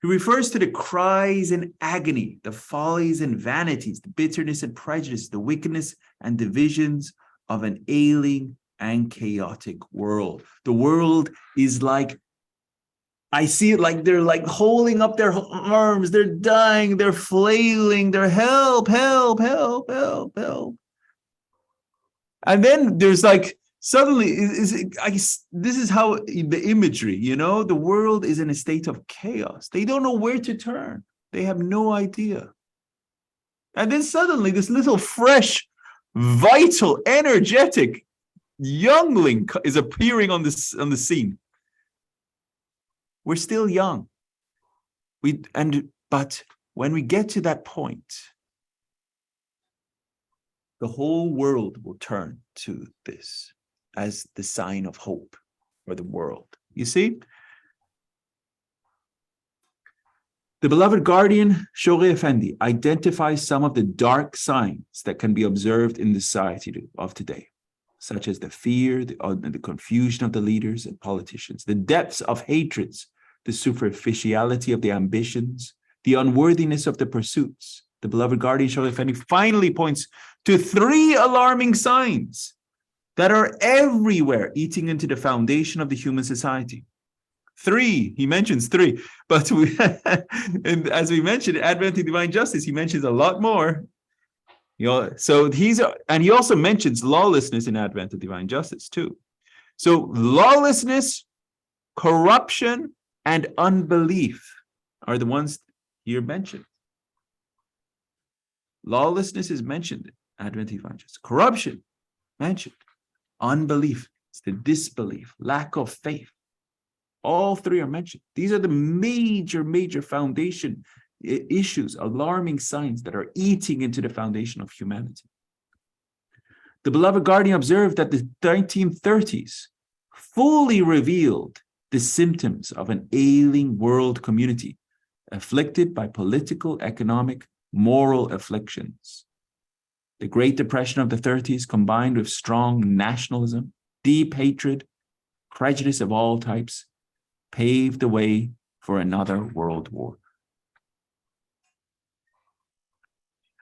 He refers to the cries and agony, the follies and vanities, the bitterness and prejudice, the wickedness and divisions of an ailing and chaotic world. The world is like, I see it like they're like holding up their arms, they're dying, they're flailing, they're help. And then there's like, suddenly, this is how the imagery, the world is in a state of chaos. They don't know where to turn. They have no idea. And then suddenly this little fresh, vital, energetic youngling is appearing on the scene. We're still young. But when we get to that point, the whole world will turn to this as the sign of hope for the world. You see? The beloved guardian, Shoghi Effendi, identifies some of the dark signs that can be observed in the society of today, such as the fear, the confusion of the leaders and politicians, the depths of hatreds, the superficiality of the ambitions, the unworthiness of the pursuits. The beloved guardian, Shoghi Effendi, finally points to 3 alarming signs that are everywhere, eating into the foundation of the human society. 3, he mentions 3, but and as we mentioned, Advent of Divine Justice, he mentions a lot more. So he also mentions lawlessness in Advent of Divine Justice too. So lawlessness, corruption, and unbelief are the ones here mentioned. Lawlessness is mentioned, Advent of Divine Justice. Corruption, mentioned. Unbelief, it's the disbelief, lack of faith. All 3 are mentioned. These are the major foundation issues, alarming signs that are eating into the foundation of humanity. The beloved guardian observed that the 1930s fully revealed the symptoms of an ailing world community afflicted by political, economic, moral afflictions. The Great Depression of the 30s, combined with strong nationalism, deep hatred, prejudice of all types, paved the way for another world war.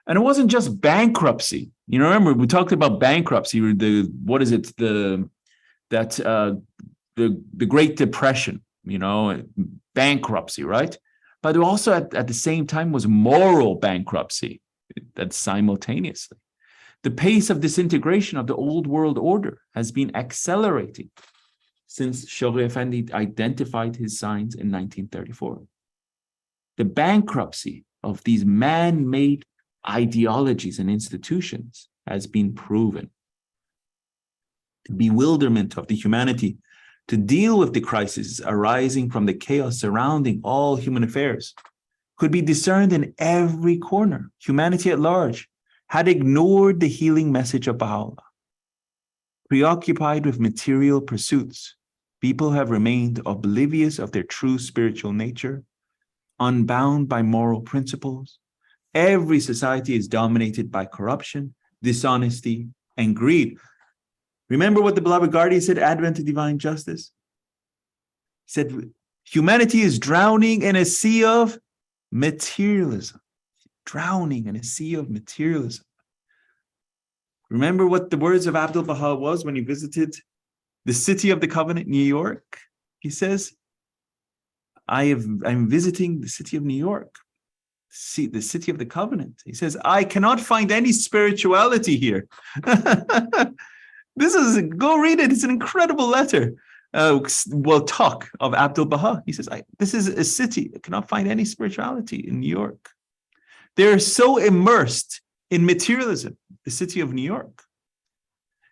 And it wasn't just bankruptcy. Remember, we talked about bankruptcy, the Great Depression, bankruptcy, right? But also at the same time was moral bankruptcy, that simultaneously. The pace of disintegration of the old world order has been accelerating since Shoghi Effendi identified his signs in 1934. The bankruptcy of these man-made ideologies and institutions has been proven. The bewilderment of the humanity to deal with the crises arising from the chaos surrounding all human affairs could be discerned in every corner. Humanity at large had ignored the healing message of Baha'u'llah. Preoccupied with material pursuits, people have remained oblivious of their true spiritual nature, unbound by moral principles. Every society is dominated by corruption, dishonesty, and greed. Remember what the beloved guardian said, Advent of Divine Justice? He said, humanity is drowning in a sea of materialism. Drowning in a sea of materialism. Remember what the words of Abdul Baha was when he visited the City of the Covenant, New York? He says, I'm visiting the city of New York, the City of the Covenant. He says, I cannot find any spirituality here. Go read it. It's an incredible letter. Talk of Abdul Baha. He says, this is a city. I cannot find any spirituality in New York. They're so immersed in materialism, the city of New York.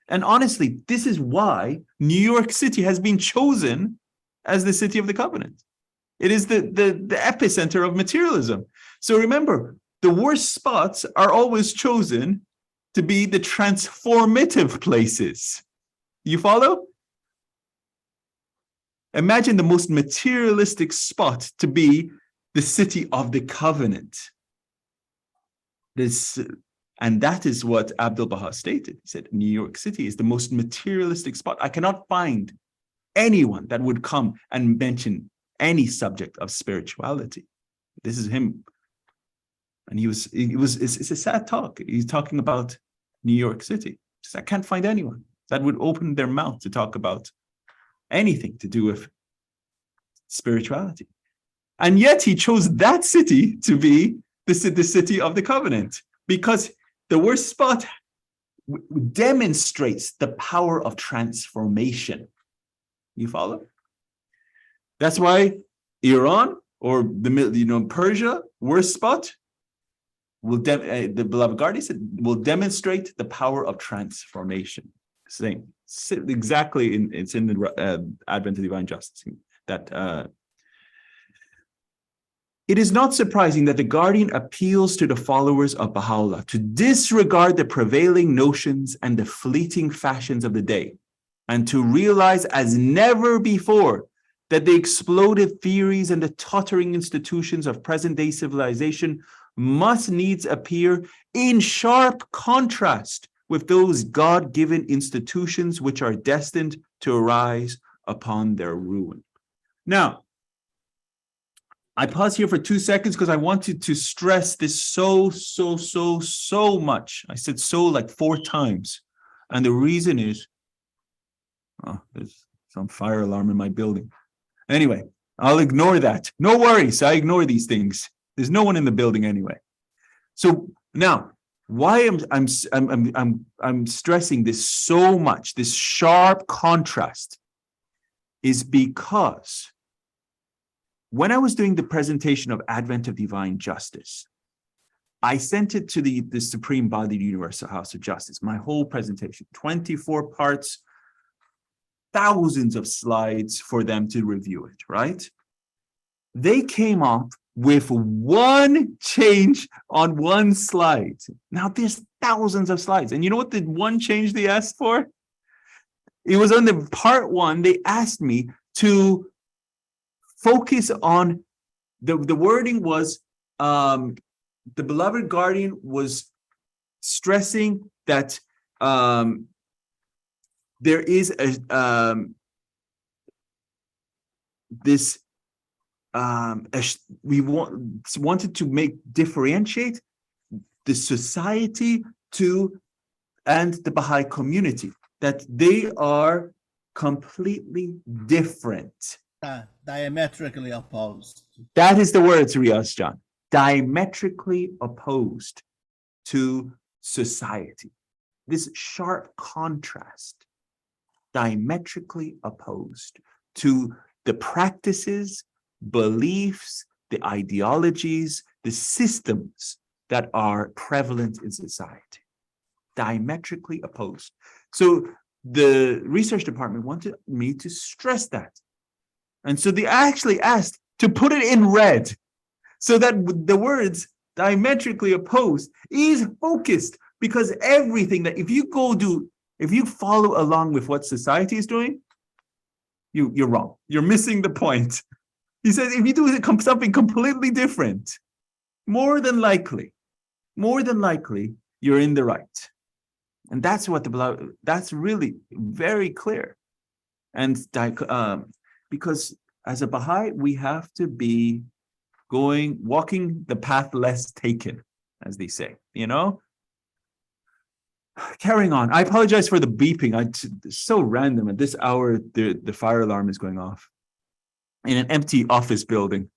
And honestly, this is why New York City has been chosen as the City of the Covenant. It is the epicenter of materialism. So remember, the worst spots are always chosen to be the transformative places. You follow? Imagine the most materialistic spot to be the City of the Covenant. And that is what Abdul Baha stated. He said, New York City is the most materialistic spot. I cannot find anyone that would come and mention any subject of spirituality. This is him. And it's a sad talk. He's talking about New York City. Just, I can't find anyone that would open their mouth to talk about anything to do with spirituality. And yet he chose that city to be the City of the Covenant, because the worst spot demonstrates the power of transformation. You follow? That's why Iran or Persia, worst spot, the beloved guardian said, will demonstrate the power of transformation. Same, exactly. It's in the Advent of Divine Justice that. It is not surprising that the guardian appeals to the followers of Baha'u'llah to disregard the prevailing notions and the fleeting fashions of the day, and to realize as never before that the exploded theories and the tottering institutions of present-day civilization must needs appear in sharp contrast with those God-given institutions which are destined to arise upon their ruin. Now, I pause here for 2 seconds because I wanted to stress this so much. I said so like 4 times. And the reason is, there's some fire alarm in my building. Anyway, I'll ignore that. No worries, I ignore these things. There's no one in the building anyway. So now, why I'm stressing this so much, this sharp contrast, is because when I was doing the presentation of Advent of Divine Justice, I sent it to the Supreme Body, the Universal House of Justice, my whole presentation, 24 parts, thousands of slides for them to review it, right? They came up with one change on one slide. Now there's thousands of slides. And you know what the one change they asked for? It was on the part 1, they asked me to focus on, the wording was, the beloved guardian was stressing that there is we wanted to differentiate the society and the Baha'i community, that they are completely different. Diametrically opposed. That is the words, Riaz John. Diametrically opposed to society. This sharp contrast, diametrically opposed to the practices, beliefs, the ideologies, the systems that are prevalent in society. Diametrically opposed. So the research department wanted me to stress that. And so they actually asked to put it in red so that the words diametrically opposed is focused, because everything that if you follow along with what society is doing, you're wrong. You're missing the point. He says if you do something completely different, more than likely, you're in the right. And that's what that's really very clear. And because as a Baha'i, we have to be walking the path less taken, as they say, Carrying on. I apologize for the beeping. It's so random. At this hour, the fire alarm is going off in an empty office building.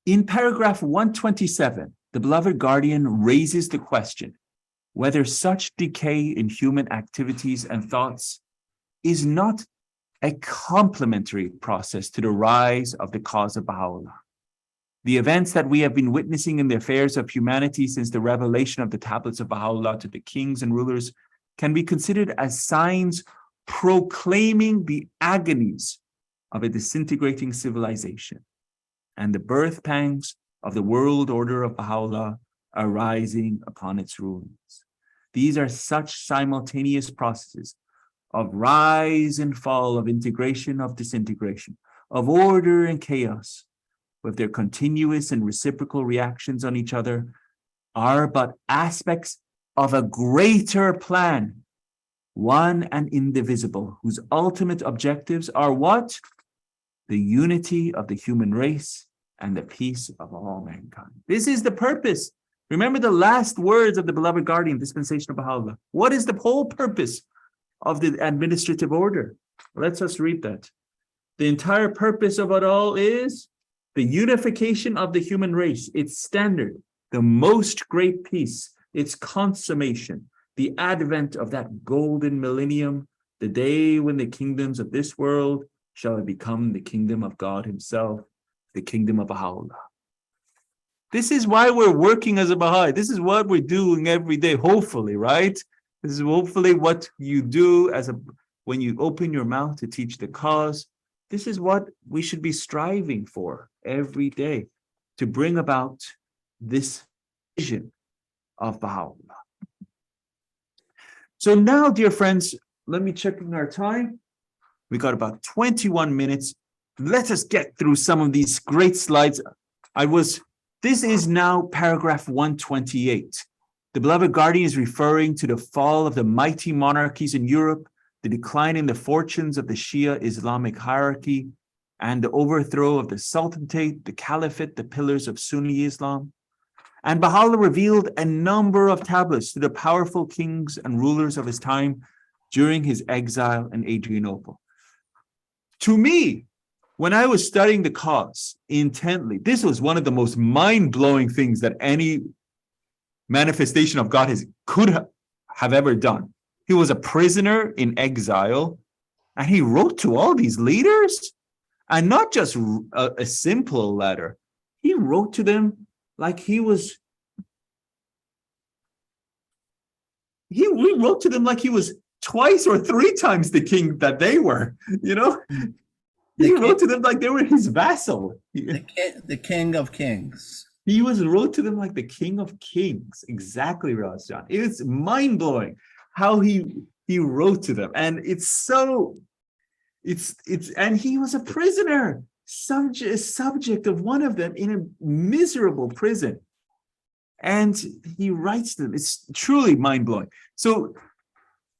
In paragraph 127, the beloved guardian raises the question whether such decay in human activities and thoughts is not a complementary process to the rise of the cause of Baha'u'llah. The events that we have been witnessing in the affairs of humanity since the revelation of the tablets of Baha'u'llah to the kings and rulers can be considered as signs proclaiming the agonies of a disintegrating civilization and the birth pangs of the world order of Baha'u'llah arising upon its rulings. These are such simultaneous processes of rise and fall, of integration, of disintegration, of order and chaos, with their continuous and reciprocal reactions on each other, are but aspects of a greater plan, one and indivisible, whose ultimate objectives are what? The unity of the human race and the peace of all mankind. This is the purpose. Remember the last words of the beloved guardian, Dispensation of Baha'u'llah. What is the whole purpose of the administrative order? Let's us read that. The entire purpose of it all is the unification of the human race, its standard, the most great peace, its consummation, the advent of that golden millennium, the day when the kingdoms of this world shall become the kingdom of God himself, the kingdom of Baha'u'llah. This is why we're working as a Baha'i. This is what we're doing every day, hopefully, right? This is hopefully what you do when you open your mouth to teach the cause. This is what we should be striving for every day, to bring about this vision of Baha'u'llah. So now, dear friends, let me check in our time. We got about 21 minutes. Let us get through some of these great slides. This is now paragraph 128. The beloved guardian is referring to the fall of the mighty monarchies in Europe, the decline in the fortunes of the Shia Islamic hierarchy, and the overthrow of the Sultanate, the Caliphate, the pillars of Sunni Islam. And Baha'u'llah revealed a number of tablets to the powerful kings and rulers of his time during his exile in Adrianople. To me, when I was studying the cause intently, this was one of the most mind-blowing things that any manifestation of God could have ever done. He was a prisoner in exile, and he wrote to all these leaders, and not just a simple letter. He wrote to them like he was twice or three times the king that they were, He wrote to them like they were his vassal. The king of kings. He wrote to them like the king of kings. Exactly, Razjan. It's mind-blowing how he wrote to them. And and he was a prisoner, subject of one of them in a miserable prison. And he writes to them. It's truly mind-blowing. So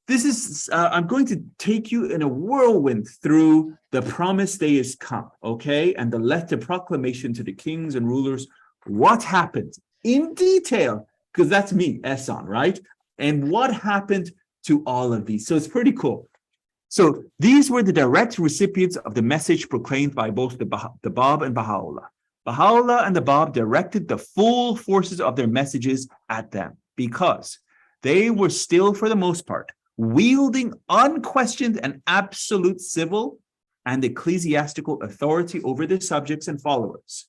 this is, I'm going to take you in a whirlwind through the promised day is come, okay? And the letter proclamation to the kings and rulers, what happened in detail, because that's me, Ehsan, right? And what happened to all of these. So it's pretty cool. So these were the direct recipients of the message proclaimed by both the Bab and Baha'u'llah. Baha'u'llah and the Bab directed the full forces of their messages at them because they were still, for the most part, wielding unquestioned and absolute civil and ecclesiastical authority over their subjects and followers.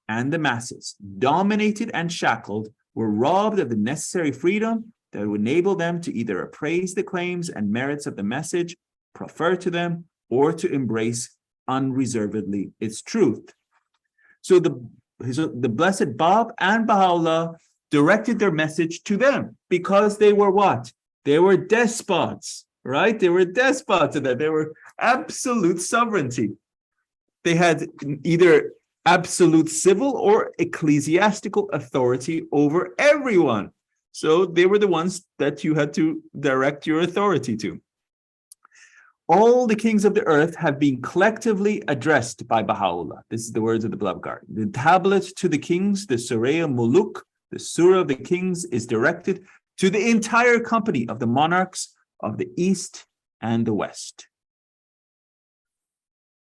and the masses, dominated and shackled, were robbed of the necessary freedom that would enable them to either appraise the claims and merits of the message, prefer to them, or to embrace unreservedly its truth. So the Blessed Bab and Baha'u'llah directed their message to them because they were what? They were despots, right? They were despots in that they were absolute sovereignty. They had either absolute civil or ecclesiastical authority over everyone. So they were the ones that you had to direct your authority to. All the kings of the earth have been collectively addressed by Baha'u'llah. This is the words of the beloved guard. The tablet to the kings, the Surah Muluk, the Surah of the kings, is directed to the entire company of the monarchs of the East and the West.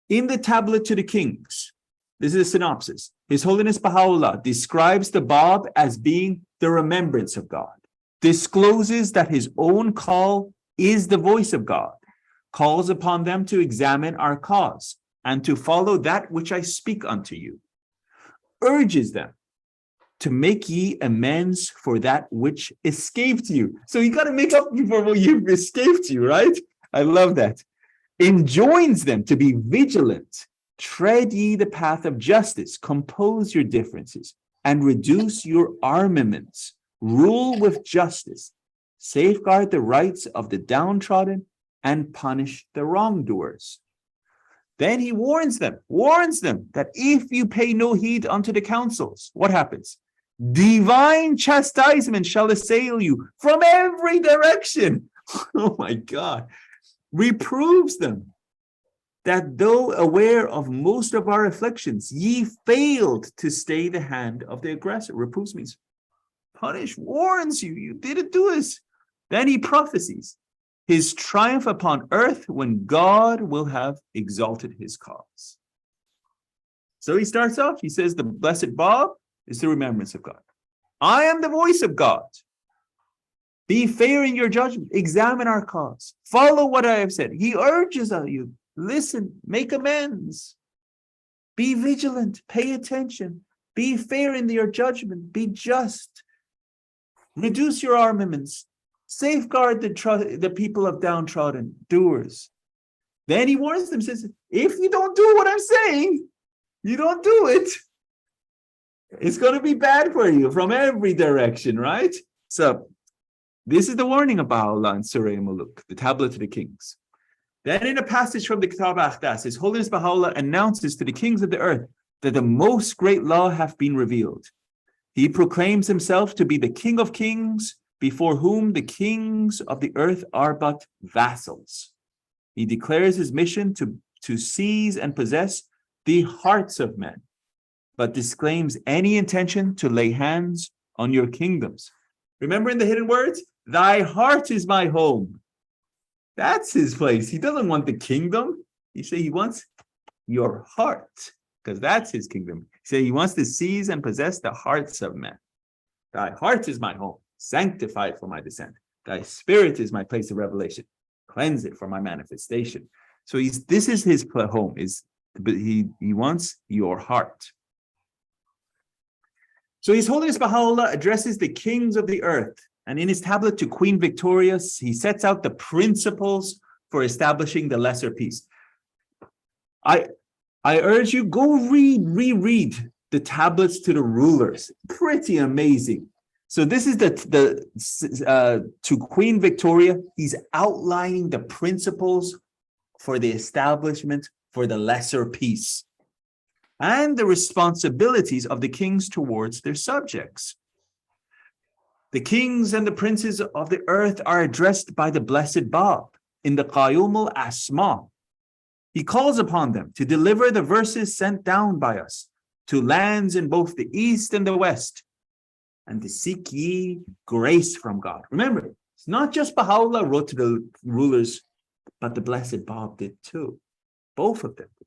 In the tablet to the kings, this is a synopsis. His Holiness Baha'u'llah describes the Bab as being the remembrance of God, discloses that his own call is the voice of God, calls upon them to examine our cause and to follow that which I speak unto you, urges them to make ye amends for that which escaped you. So you got to make up for what you've escaped you, right? I love that. Enjoins them to be vigilant. Tread ye the path of justice, compose your differences, and reduce your armaments. Rule with justice, safeguard the rights of the downtrodden, and punish the wrongdoers. Then he warns them that if you pay no heed unto the counsels, what happens? Divine chastisement shall assail you from every direction. Oh my God. Reproves them that though aware of most of our afflictions, ye failed to stay the hand of the aggressor. Reproves means punish, warns you, you didn't do this. Then he prophesies his triumph upon earth when God will have exalted his cause. So he starts off, he says, the Blessed Bab is the remembrance of God. I am the voice of God. Be fair in your judgment. Examine our cause. Follow what I have said. He urges on you. Listen, make amends. Be vigilant. Pay attention. Be fair in your judgment. Be just. Reduce your armaments. Safeguard the people of downtrodden doers. Then he warns them, says, if you don't do what I'm saying, you don't do it, it's going to be bad for you from every direction, right? So this is the warning of Baha'u'llah in Surah Muluk, the tablet to the kings. Then in a passage from the Kitab Akhdas, His Holiness Baha'u'llah announces to the kings of the earth that the most great law hath been revealed. He proclaims himself to be the King of Kings, before whom the kings of the earth are but vassals. He declares his mission to seize and possess the hearts of men, but disclaims any intention to lay hands on your kingdoms. Remember in the hidden words, thy heart is my home. That's his place. He doesn't want the kingdom. He wants your heart, because that's his kingdom. He wants to seize and possess the hearts of men. Thy heart is my home. Sanctify it for my descent. Thy spirit is my place of revelation. Cleanse it for my manifestation. So this is his home. But he wants your heart. So His Holiness Baha'u'llah addresses the kings of the earth, and in his tablet to Queen Victoria, he sets out the principles for establishing the lesser peace. I urge you, go reread the tablets to the rulers. Pretty amazing. So this is to Queen Victoria. He's outlining the principles for the establishment for the lesser peace and the responsibilities of the kings towards their subjects. The kings and the princes of the earth are addressed by the Blessed Bab in the Qayyum al-Asma. He calls upon them to deliver the verses sent down by us to lands in both the east and the west, and to seek ye grace from God. Remember, it's not just Baha'u'llah wrote to the rulers, but the Blessed Bab did too. Both of them did.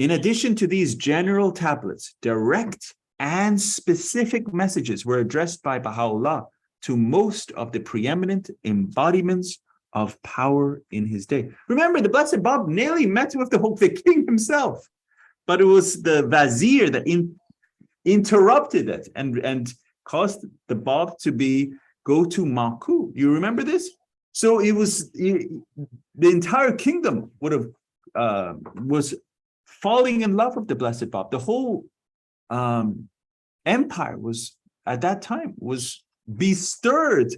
In addition to these general tablets, direct and specific messages were addressed by Baha'u'llah to most of the preeminent embodiments of power in his day. Remember, the Blessed Bab nearly met with the king himself. but it was the Wazir that interrupted it and caused the Bab to go to Maku. You remember this? So it was the entire kingdom was falling in love with the Blessed Bab. The whole empire was at that time was bestirred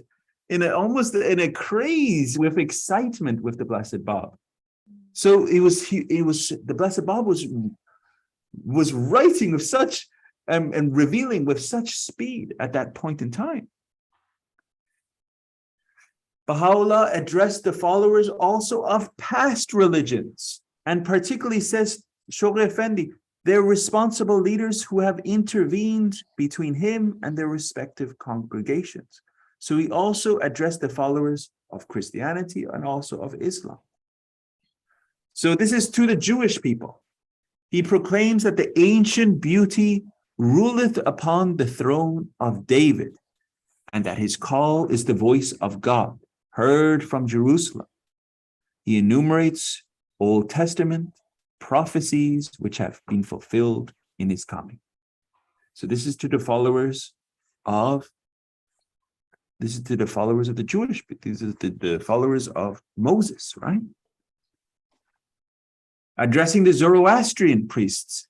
almost in a craze with excitement with the Blessed Bab. So it was the Blessed Bab was writing with such and revealing with such speed at that point in time. Baha'u'llah addressed the followers also of past religions, and particularly says Shoghi Effendi, they're responsible leaders who have intervened between him and their respective congregations. So he also addressed the followers of Christianity and also of Islam. So this is to the Jewish people. He proclaims that the ancient beauty ruleth upon the throne of David, and that his call is the voice of God, heard from Jerusalem. He enumerates Old Testament prophecies which have been fulfilled in his coming. So this is to the followers of the Jewish, these are the followers of Moses, right? Addressing the Zoroastrian priests,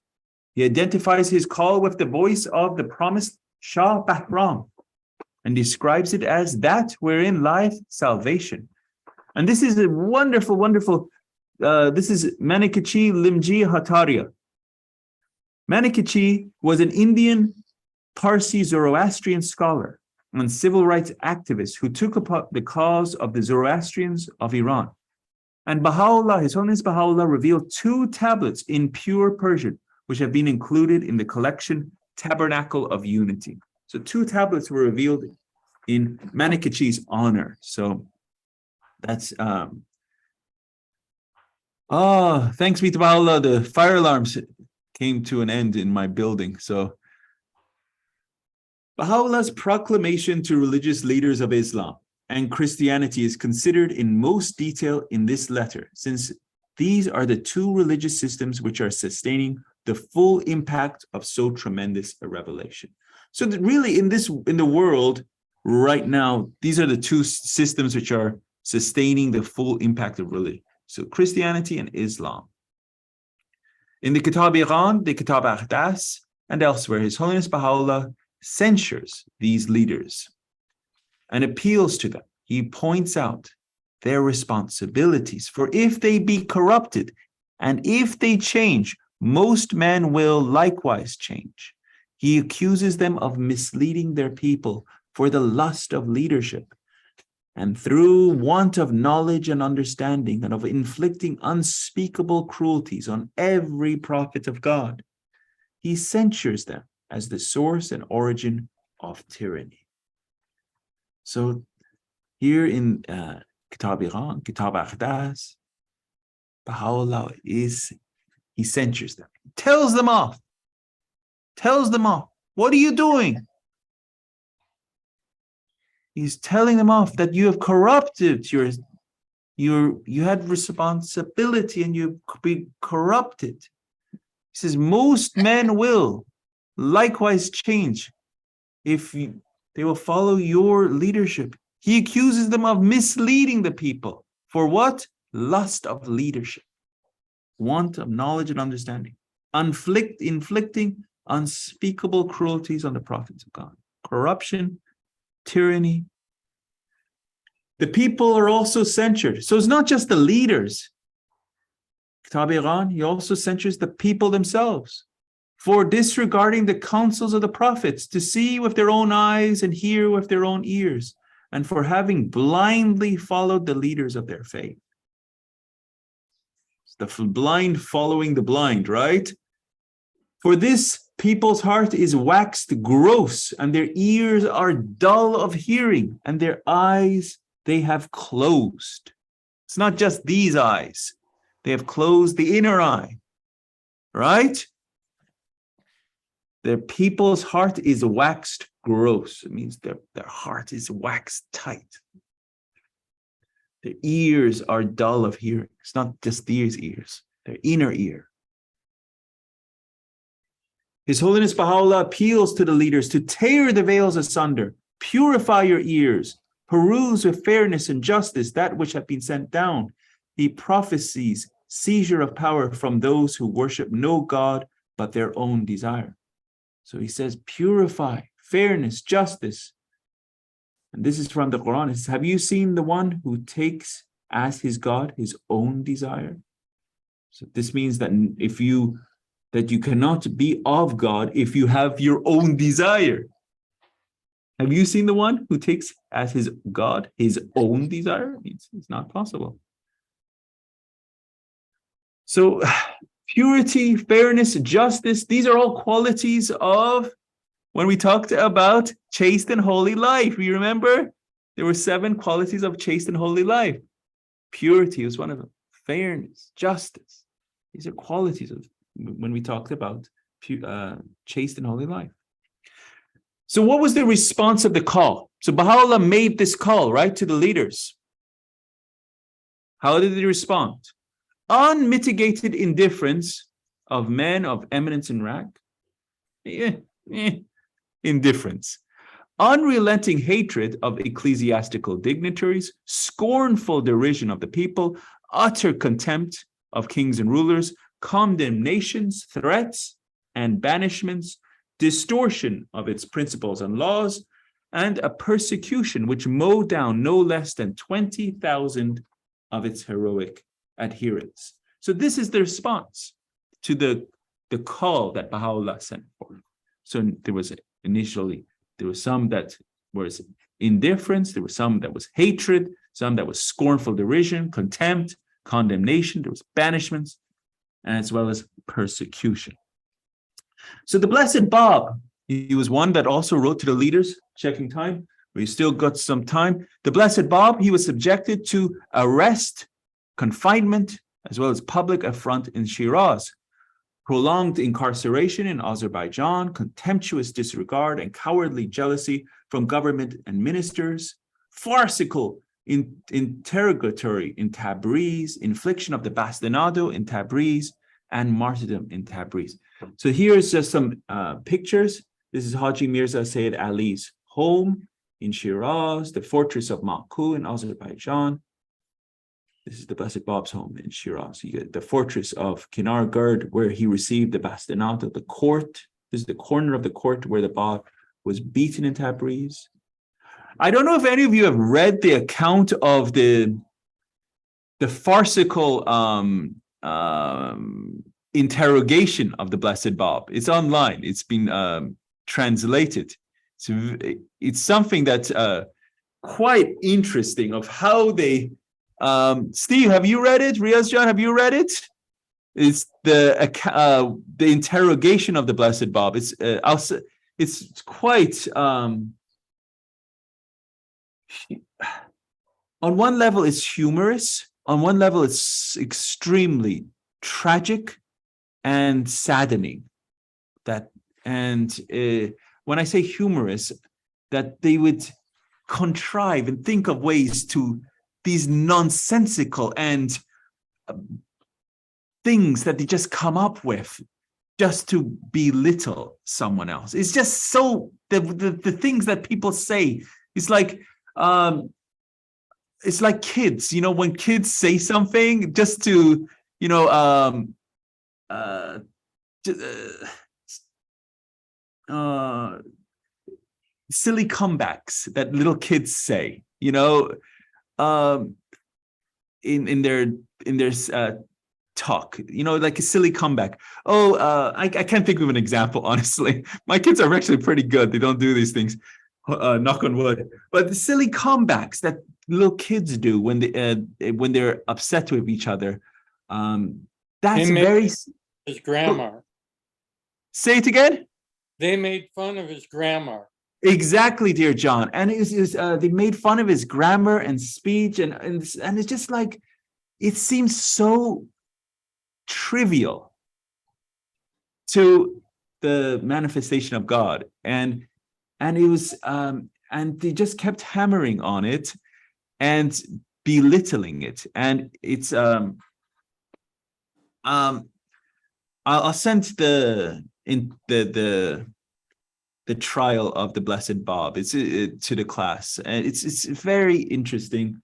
he identifies his call with the voice of the promised Shah Bahram and describes it as that wherein lieth salvation. And this is a wonderful, wonderful, this is Manikichi Limji Hataria. Manikichi was an Indian Parsi Zoroastrian scholar and civil rights activist who took up the cause of the Zoroastrians of Iran. And Baha'u'llah, His Holiness Baha'u'llah, revealed 2 tablets in pure Persian, which have been included in the collection Tabernacle of Unity. So 2 tablets were revealed in Manikichi's honor. So that's thanks be to Baha'u'llah, the fire alarms came to an end in my building. So Baha'u'llah's proclamation to religious leaders of Islam and Christianity is considered in most detail in this letter, since these are the 2 religious systems which are sustaining the full impact of so tremendous a revelation. So that really in the world right now, these are the 2 systems which are sustaining the full impact of religion. So Christianity and Islam. In the Kitab Iran, the Kitab Aqdas, and elsewhere, His Holiness Baha'u'llah censures these leaders and appeals to them. He points out their responsibilities, for if they be corrupted and if they change, most men will likewise change. He accuses them of misleading their people for the lust of leadership, and through want of knowledge and understanding, and of inflicting unspeakable cruelties on every prophet of God. He censures them as the source and origin of tyranny. So here in Kitab Iran, Kitab Aqdas, Baha'u'llah he censures them, tells them off. What are you doing? He's telling them off that you have corrupted you had responsibility and you've been corrupted. He says most men will likewise change if they will follow your leadership. He accuses them of misleading the people. For what? Lust of leadership, want of knowledge and understanding, inflicting unspeakable cruelties on the prophets of God, corruption, tyranny. The people are also censured. So it's not just the leaders. Kitab Iran, he also censures the people themselves for disregarding the counsels of the prophets, to see with their own eyes and hear with their own ears, and for having blindly followed the leaders of their faith. It's the blind following the blind, right? For this people's heart is waxed gross, and their ears are dull of hearing, and their eyes they have closed. It's not just these eyes. They have closed the inner eye, right? Their people's heart is waxed gross. It means their heart is waxed tight. Their ears are dull of hearing. It's not just these ears, their inner ear. His Holiness Baha'u'llah appeals to the leaders to tear the veils asunder, purify your ears, peruse with fairness and justice that which have been sent down. He prophesies seizure of power from those who worship no God but their own desire. So he says, purify, fairness, justice. And this is from the Quran. It says, have you seen the one who takes as his God his own desire? So this means that you cannot be of God if you have your own desire. Have you seen the one who takes as his God his own desire? It's not possible. So purity, fairness, justice, these are all qualities of when we talked about chaste and holy life. You remember? There were 7 qualities of chaste and holy life. Purity was one of them. Fairness, justice. These are qualities of when we talked about chaste and holy life. So what was the response of the call? So Baha'u'llah made this call, right, to the leaders. How did they respond? Unmitigated indifference of men of eminence and rank. Indifference. Unrelenting hatred of ecclesiastical dignitaries, scornful derision of the people, utter contempt of kings and rulers, condemnations, threats, and banishments, distortion of its principles and laws, and a persecution which mowed down no less than 20,000 of its heroic adherents. So this is the response to the call that Baha'u'llah sent for. So there was some that was indifference, there was some that was hatred, some that was scornful derision, contempt, condemnation, there was banishments, and as well as persecution. So the Blessed Bab, he was one that also wrote to the leaders, checking time. We still got some time. The Blessed Bab, he was subjected to arrest, confinement, as well as public affront in Shiraz, prolonged incarceration in Azerbaijan, contemptuous disregard and cowardly jealousy from government and ministers, farcical interrogatory in Tabriz, infliction of the bastinado in Tabriz, and martyrdom in Tabriz. So here's just some pictures. This is Haji Mirza Sayyid Ali's home in Shiraz, the fortress of Maku in Azerbaijan. This is the Blessed Bab's home in Shiraz. You get the fortress of Kinargard, where he received the bastinado, the court. This is the corner of the court where the Bab was beaten in Tabriz. I don't know if any of you have read the account of the farcical interrogation of the Blessed Bab. It's online. It's been translated. It's something that's quite interesting of how they. Steve, have you read it? Riaz John, have you read it? It's the interrogation of the Blessed Bab. It's quite. On one level, it's humorous. On one level, it's extremely tragic and saddening. When I say humorous, that they would contrive and think of ways to these nonsensical and things that they just come up with just to belittle someone else. It's just so the things that people say. It's like kids, when kids say something just to, silly comebacks that little kids say, in their talk, like a silly comeback. I can't think of an example, honestly. My kids are actually pretty good. They don't do these things, knock on wood. But the silly comebacks that little kids do when they're upset with each other, that's very. His grammar. Say it again. They made fun of his grammar. Exactly, dear John. And they made fun of his grammar and speech, and it's just like, it seems so trivial to the manifestation of God. And it was and they just kept hammering on it and belittling it. And it's I'll send the in the trial of the Blessed Bob. It's to the class, and it's very interesting.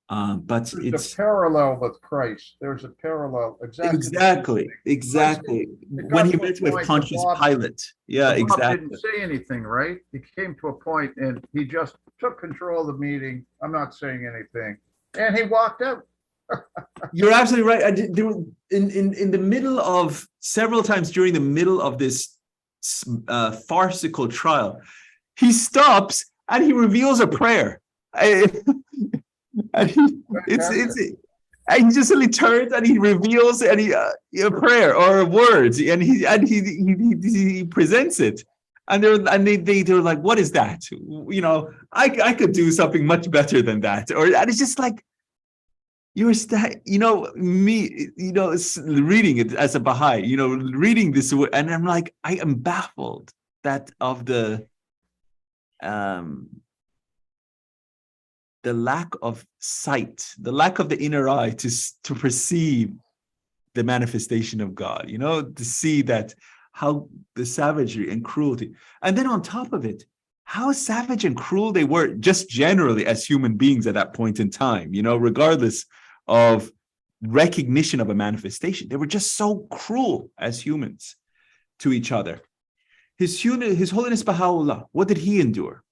But There's it's a parallel with Christ. There's a parallel exactly when he met with Pontius Pilate. Yeah, Bob exactly. didn't say anything, right? He came to a point and he just took control of the meeting. I'm not saying anything, and he walked out. You're absolutely right. There were, in the middle of several times during the middle of this farcical trial, he stops and he reveals a prayer. And and he just suddenly turns and he reveals a prayer or words, and he presents it, and they're like, what is that? You know, I could do something much better than that. And it's just like, it's reading it as a Baha'i, reading this, and I'm like, I am baffled that of the lack of sight, the lack of the inner eye to perceive the manifestation of God, to see that how the savagery and cruelty. And then on top of it, how savage and cruel they were just generally as human beings at that point in time, regardless of recognition of a manifestation. They were just so cruel as humans to each other. His Holiness Baha'u'llah, what did he endure?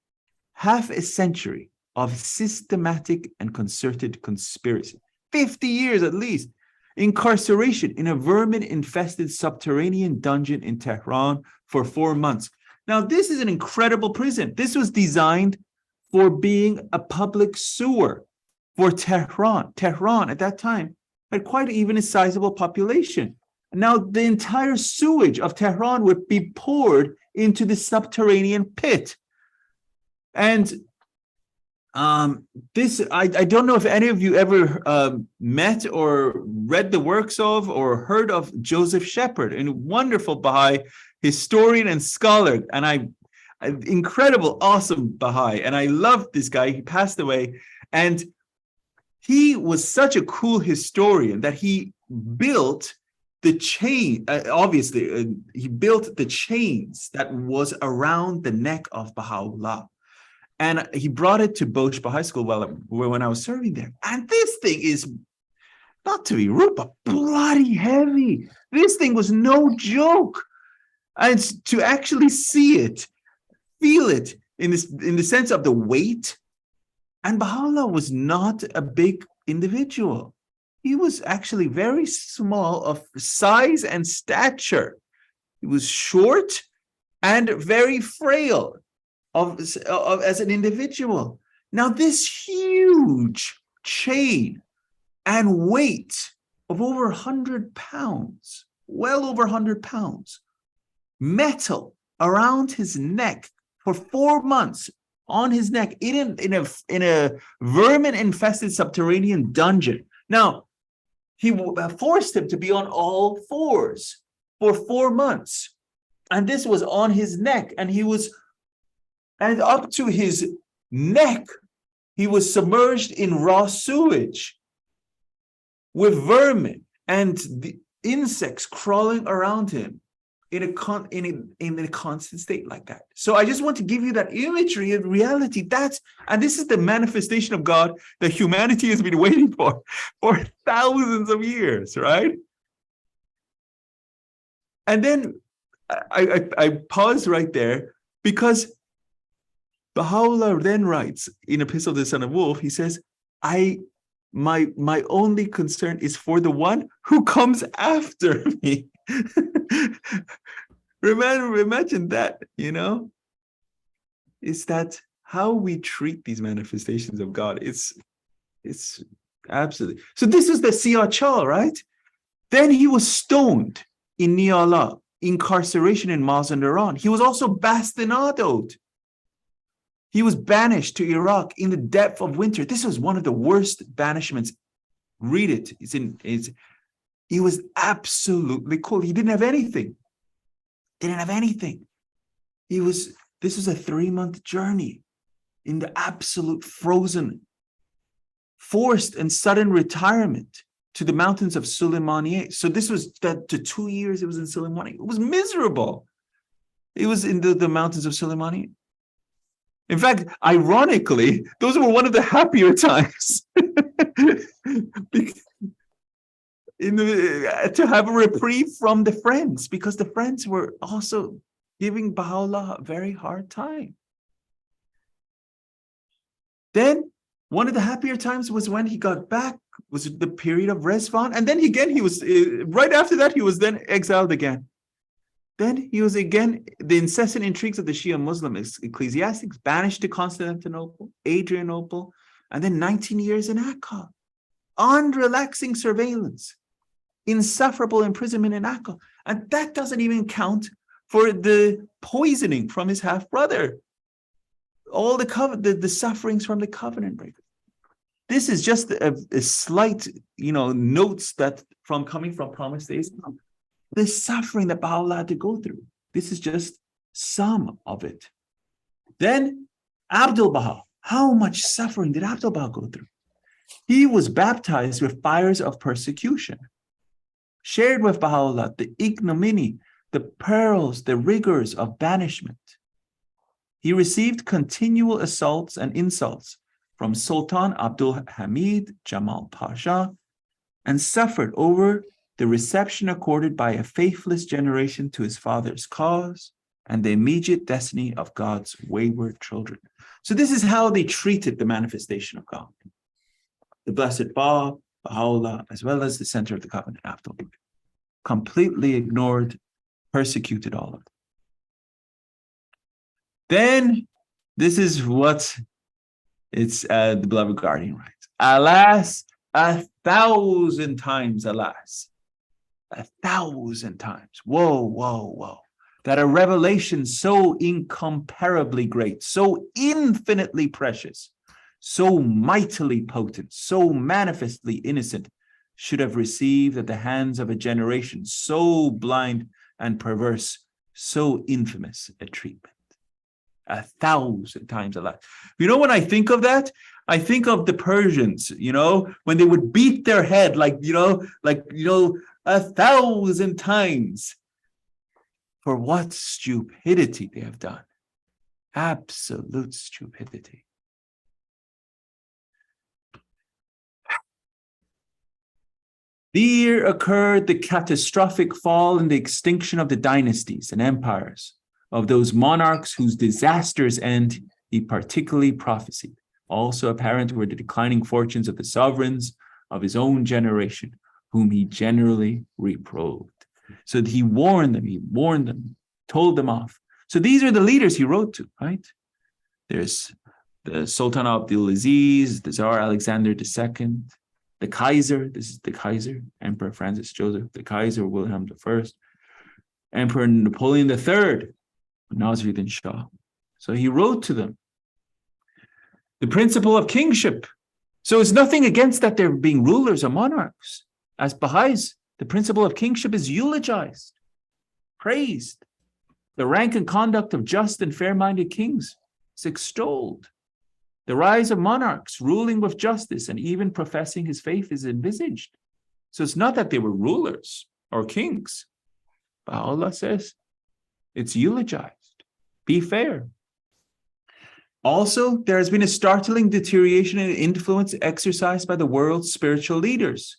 Half a century of systematic and concerted conspiracy, 50 years at least, incarceration in a vermin-infested subterranean dungeon in Tehran for 4 months. Now, this is an incredible prison. This was designed for being a public sewer for Tehran. Tehran, at that time, had quite even a sizable population. Now, the entire sewage of Tehran would be poured into the subterranean pit. And I don't know if any of you ever met or read the works of or heard of Joseph Shepard, a wonderful Baha'i historian and scholar, and incredible, awesome Baha'i. And I love this guy. He passed away, and he was such a cool historian that he built the chain. Obviously, he built the chains that was around the neck of Baha'u'llah. And he brought it to Bosch Baha'i School when I was serving there. And this thing is, not to be rude, but bloody heavy. This thing was no joke. And to actually see it, feel it in the sense of the weight. And Baha'u'llah was not a big individual. He was actually very small of size and stature. He was short and very frail as an individual. Now, this huge chain and weight of over 100 pounds, well over 100 pounds, metal around his neck for 4 months on his neck in a vermin-infested subterranean dungeon. Now, he forced him to be on all fours for 4 months. And this was on his neck, and up to his neck, he was submerged in raw sewage with vermin and the insects crawling around him in a constant state like that. So I just want to give you that imagery and reality. And this is the manifestation of God that humanity has been waiting for thousands of years, right? And then I pause right there because Baha'u'llah then writes in Epistle to the Son of Wolf, he says, my only concern is for the one who comes after me. Imagine that, Is that how we treat these manifestations of God? It's absolutely. So this is the Siyah, right? Then he was stoned in Niala, incarceration in Mazandaran. He was also bastinadoed. He was banished to Iraq in the depth of winter. This was one of the worst banishments. Read it. He was absolutely cold. He didn't have anything. This was a 3-month journey in the absolute frozen, forced and sudden retirement to the mountains of Suleymaniye. So this was the 2 years it was in Suleymaniye. It was miserable. It was in the mountains of Suleymaniye. In fact, ironically, those were one of the happier times to have a reprieve from the friends, because the friends were also giving Baha'u'llah a very hard time. Then one of the happier times was when he got back, was the period of Rezvan. And then again, he was, right after that, he was then exiled again. Then he was again, the incessant intrigues of the Shia Muslim ecclesiastics, banished to Constantinople, Adrianople, and then 19 years in Akka. Unrelaxing surveillance, insufferable imprisonment in Akka. And that doesn't even count for the poisoning from his half-brother. All the sufferings from the covenant breaker. This is just a slight, notes that from coming from Promised Days. The suffering that Baha'u'llah had to go through. This is just some of it. Then Abdul Baha. How much suffering did Abdul Baha go through? He was baptized with fires of persecution, shared with Baha'u'llah the ignominy, the perils, the rigors of banishment. He received continual assaults and insults from Sultan Abdul Hamid Jamal Pasha, and suffered over the reception accorded by a faithless generation to his father's cause and the immediate destiny of God's wayward children. So this is how they treated the manifestation of God. The Blessed Ba, Baha'u'llah, as well as the center of the covenant, Abdul, completely ignored, persecuted all of them. Then, this is what the beloved guardian writes. Alas, 1,000 times, alas. 1,000 times. Whoa, whoa, whoa. That a revelation so incomparably great, so infinitely precious, so mightily potent, so manifestly innocent, should have received at the hands of a generation so blind and perverse, so infamous a treatment. 1,000 times alas. When I think of that, I think of the Persians, when they would beat their head like 1,000 times for what stupidity they have done. Absolute stupidity. There occurred the catastrophic fall and the extinction of the dynasties and empires of those monarchs whose disastrous end he particularly prophesied. Also apparent were the declining fortunes of the sovereigns of his own generation, whom he generally reproved. So that he warned them, told them off. So these are the leaders he wrote to, right? There's the Sultan Abdulaziz, the Tsar Alexander II, the Kaiser, this is the Kaiser, Emperor Francis Joseph, the Kaiser Wilhelm I, Emperor Napoleon III, Nasruddin Shah. So he wrote to them. The principle of kingship. So it's nothing against that they're being rulers or monarchs. As Baha'is, the principle of kingship is eulogized, praised. The rank and conduct of just and fair-minded kings is extolled. The rise of monarchs ruling with justice and even professing his faith is envisaged. So it's not that they were rulers or kings. Baha'u'llah says it's eulogized. Be fair. Also, there has been a startling deterioration in the influence exercised by the world's spiritual leaders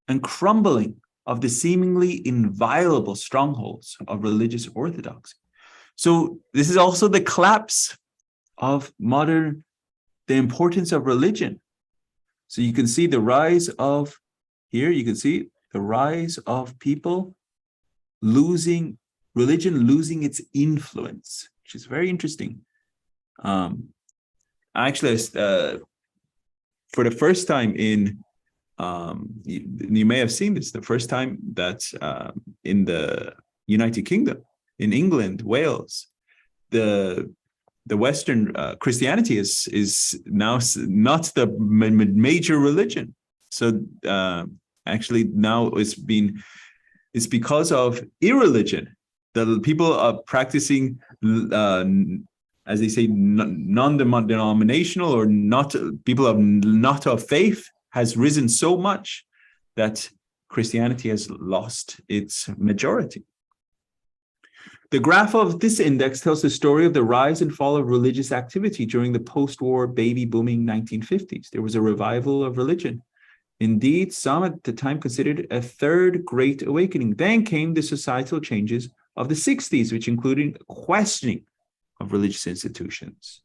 and crumbling of the seemingly inviolable strongholds of religious orthodoxy. So this is also the collapse of the importance of religion. So you can see the rise of, here you can see the rise of people losing, religion losing its influence, which is very interesting. Actually, for the first time in, you may have seen this, the first time that in the United Kingdom, in England, Wales, the Western Christianity is now not the major religion. So actually now it's because of irreligion. The people are practicing, as they say, non-denominational or not people of not of faith has risen so much that Christianity has lost its majority. The graph of this index tells the story of the rise and fall of religious activity during the post-war baby booming 1950s. There was a revival of religion. Indeed, some at the time considered a third great awakening. Then came the societal changes of the 60s, which included questioning of religious institutions.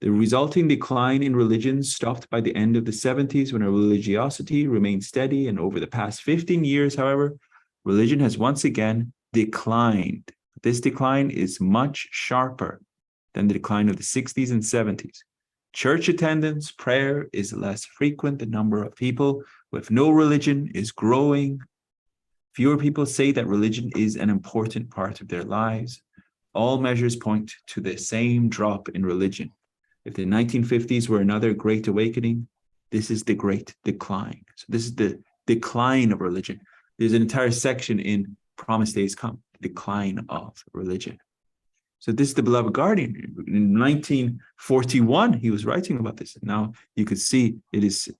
The resulting decline in religion stopped by the end of the 70s when religiosity remained steady, and over the past 15 years, however, religion has once again declined. This decline is much sharper than the decline of the 60s and 70s. Church attendance, prayer is less frequent. The number of people with no religion is growing. Fewer people say that religion is an important part of their lives. All measures point to the same drop in religion. If the 1950s were another great awakening, this is the great decline. So this is the decline of religion. There's an entire section in Promised Days Come, decline of religion. So this is the beloved guardian. In 1941, he was writing about this. Now you could see it is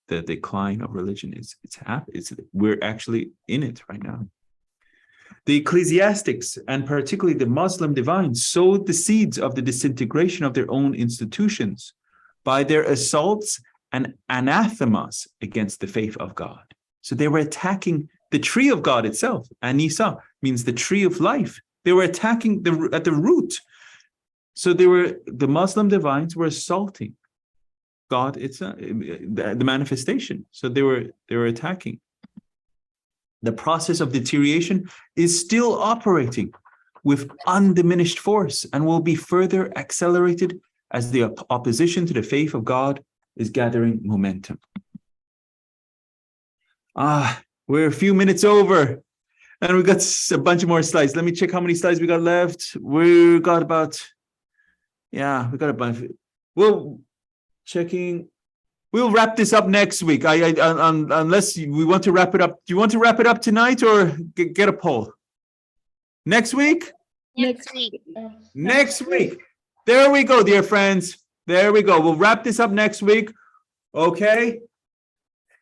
the decline of religion. It's happening. We're actually in it right now. The ecclesiastics, and particularly the Muslim divines, sowed the seeds of the disintegration of their own institutions by their assaults and anathemas against the faith of God. So they were attacking the tree of God itself. Anisa means the tree of life. They were attacking at the root. So the Muslim divines were assaulting God itself, the manifestation. So they were attacking. The process of deterioration is still operating with undiminished force and will be further accelerated as the opposition to the faith of God is gathering momentum. We're a few minutes over and we got a bunch of more slides. Let me check how many slides we got left. We got a bunch. Well, checking. We'll wrap this up next week. Unless we want to wrap it up. Do you want to wrap it up tonight or get a poll? Next week? Next week. Next week. There we go, dear friends. There we go. We'll wrap this up next week. Okay.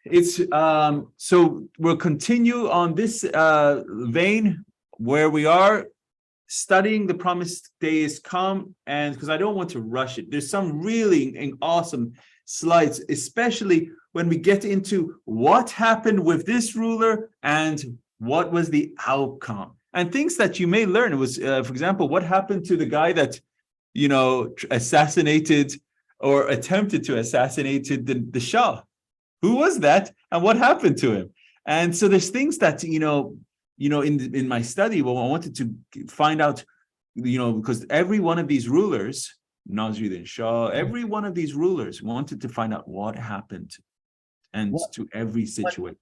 It's so we'll continue on this vein where we are studying the promised days come, and because I don't want to rush it. There's some really awesome slides, especially when we get into what happened with this ruler and what was the outcome and things that you may learn. It was, for example, what happened to the guy that, assassinated or attempted to assassinate the Shah? Who was that and what happened to him? And so there's things that, in my study, well, I wanted to find out, because every one of these rulers, Nasruddin Shah, every one of these rulers wanted to find out what happened and to every situation.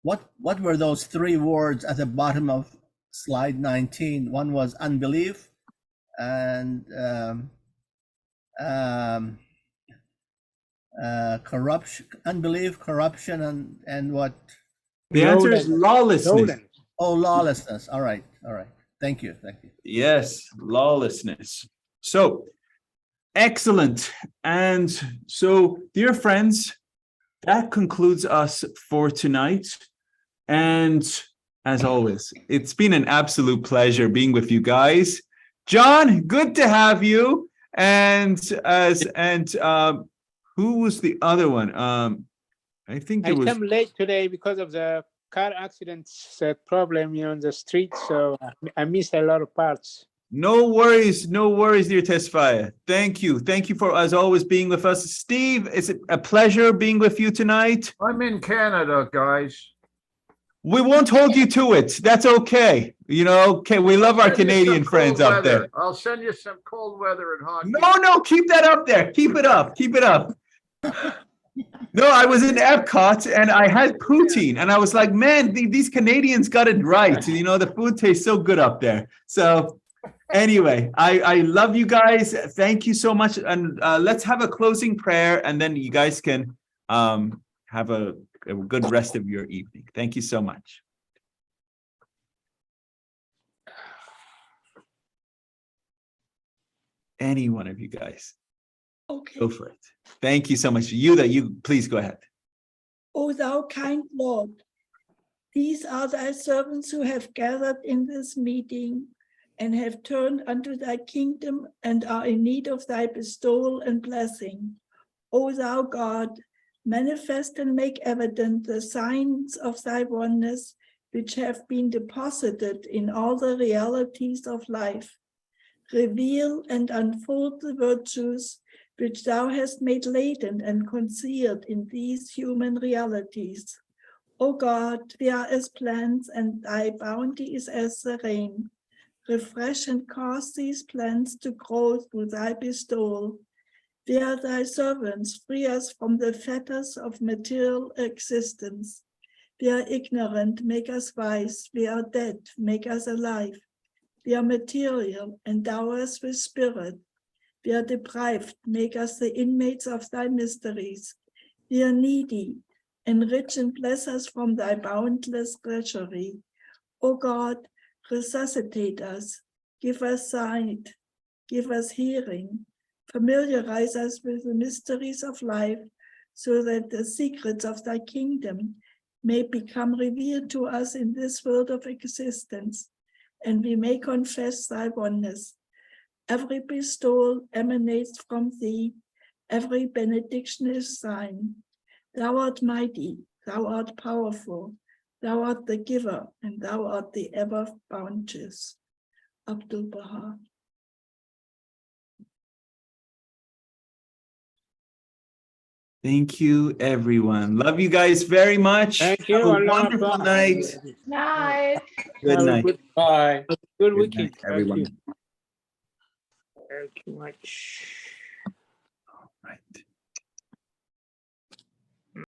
What were those three words at the bottom of slide 19? One was unbelief and corruption, unbelief, corruption, and what? The answer is lawlessness. Oh, lawlessness. All right. Thank you. Yes, lawlessness. So, excellent. And so, dear friends, that concludes us for tonight. And as always, it's been an absolute pleasure being with you guys. John, good to have you. And who was the other one? I think there was. I came late today because of the car accidents problem on the street, so I missed a lot of parts. No worries, dear Tesfaye. Thank you for, as always, being with us. Steve, it's a pleasure being with you tonight. I'm in Canada, guys. We won't hold you to it. That's okay. Okay, we love our Canadian friends up there. I'll send you some cold weather and hockey. No, keep that up there. Keep it up. No, I was in Epcot and I had poutine and I was like, man, these Canadians got it right. The food tastes so good up there. So anyway, I love you guys. Thank you so much. And let's have a closing prayer and then you guys can have a good rest of your evening. Thank you so much. Any one of you guys. Okay. Go for it. Thank you so much. You please go ahead. O thou kind Lord, these are thy servants who have gathered in this meeting and have turned unto thy kingdom and are in need of thy bestowal and blessing. O thou God, manifest and make evident the signs of thy oneness, which have been deposited in all the realities of life. Reveal and unfold the virtues which thou hast made latent and concealed in these human realities. O God, we are as plants, and thy bounty is as the rain. Refresh and cause these plants to grow through thy bestowal. We are thy servants, free us from the fetters of material existence. We are ignorant, make us wise. We are dead, make us alive. We are material, endow us with spirit. We are deprived, make us the inmates of thy mysteries. We are needy, enrich and bless us from thy boundless treasury. O God, resuscitate us, give us sight, give us hearing, familiarize us with the mysteries of life, so that the secrets of thy kingdom may become revealed to us in this world of existence, and we may confess thy oneness. Every bestowal emanates from thee, every benediction is thine. Thou art mighty, thou art powerful, thou art the giver, and thou art the ever bounteous. Abdul Baha. Thank you, everyone. Love you guys very much. Thank you. Have a Allah wonderful Akbar. night. Night. Good Have a night. good, Bye. good Good weekend. night, everyone. Thank you. Thank you much. Right.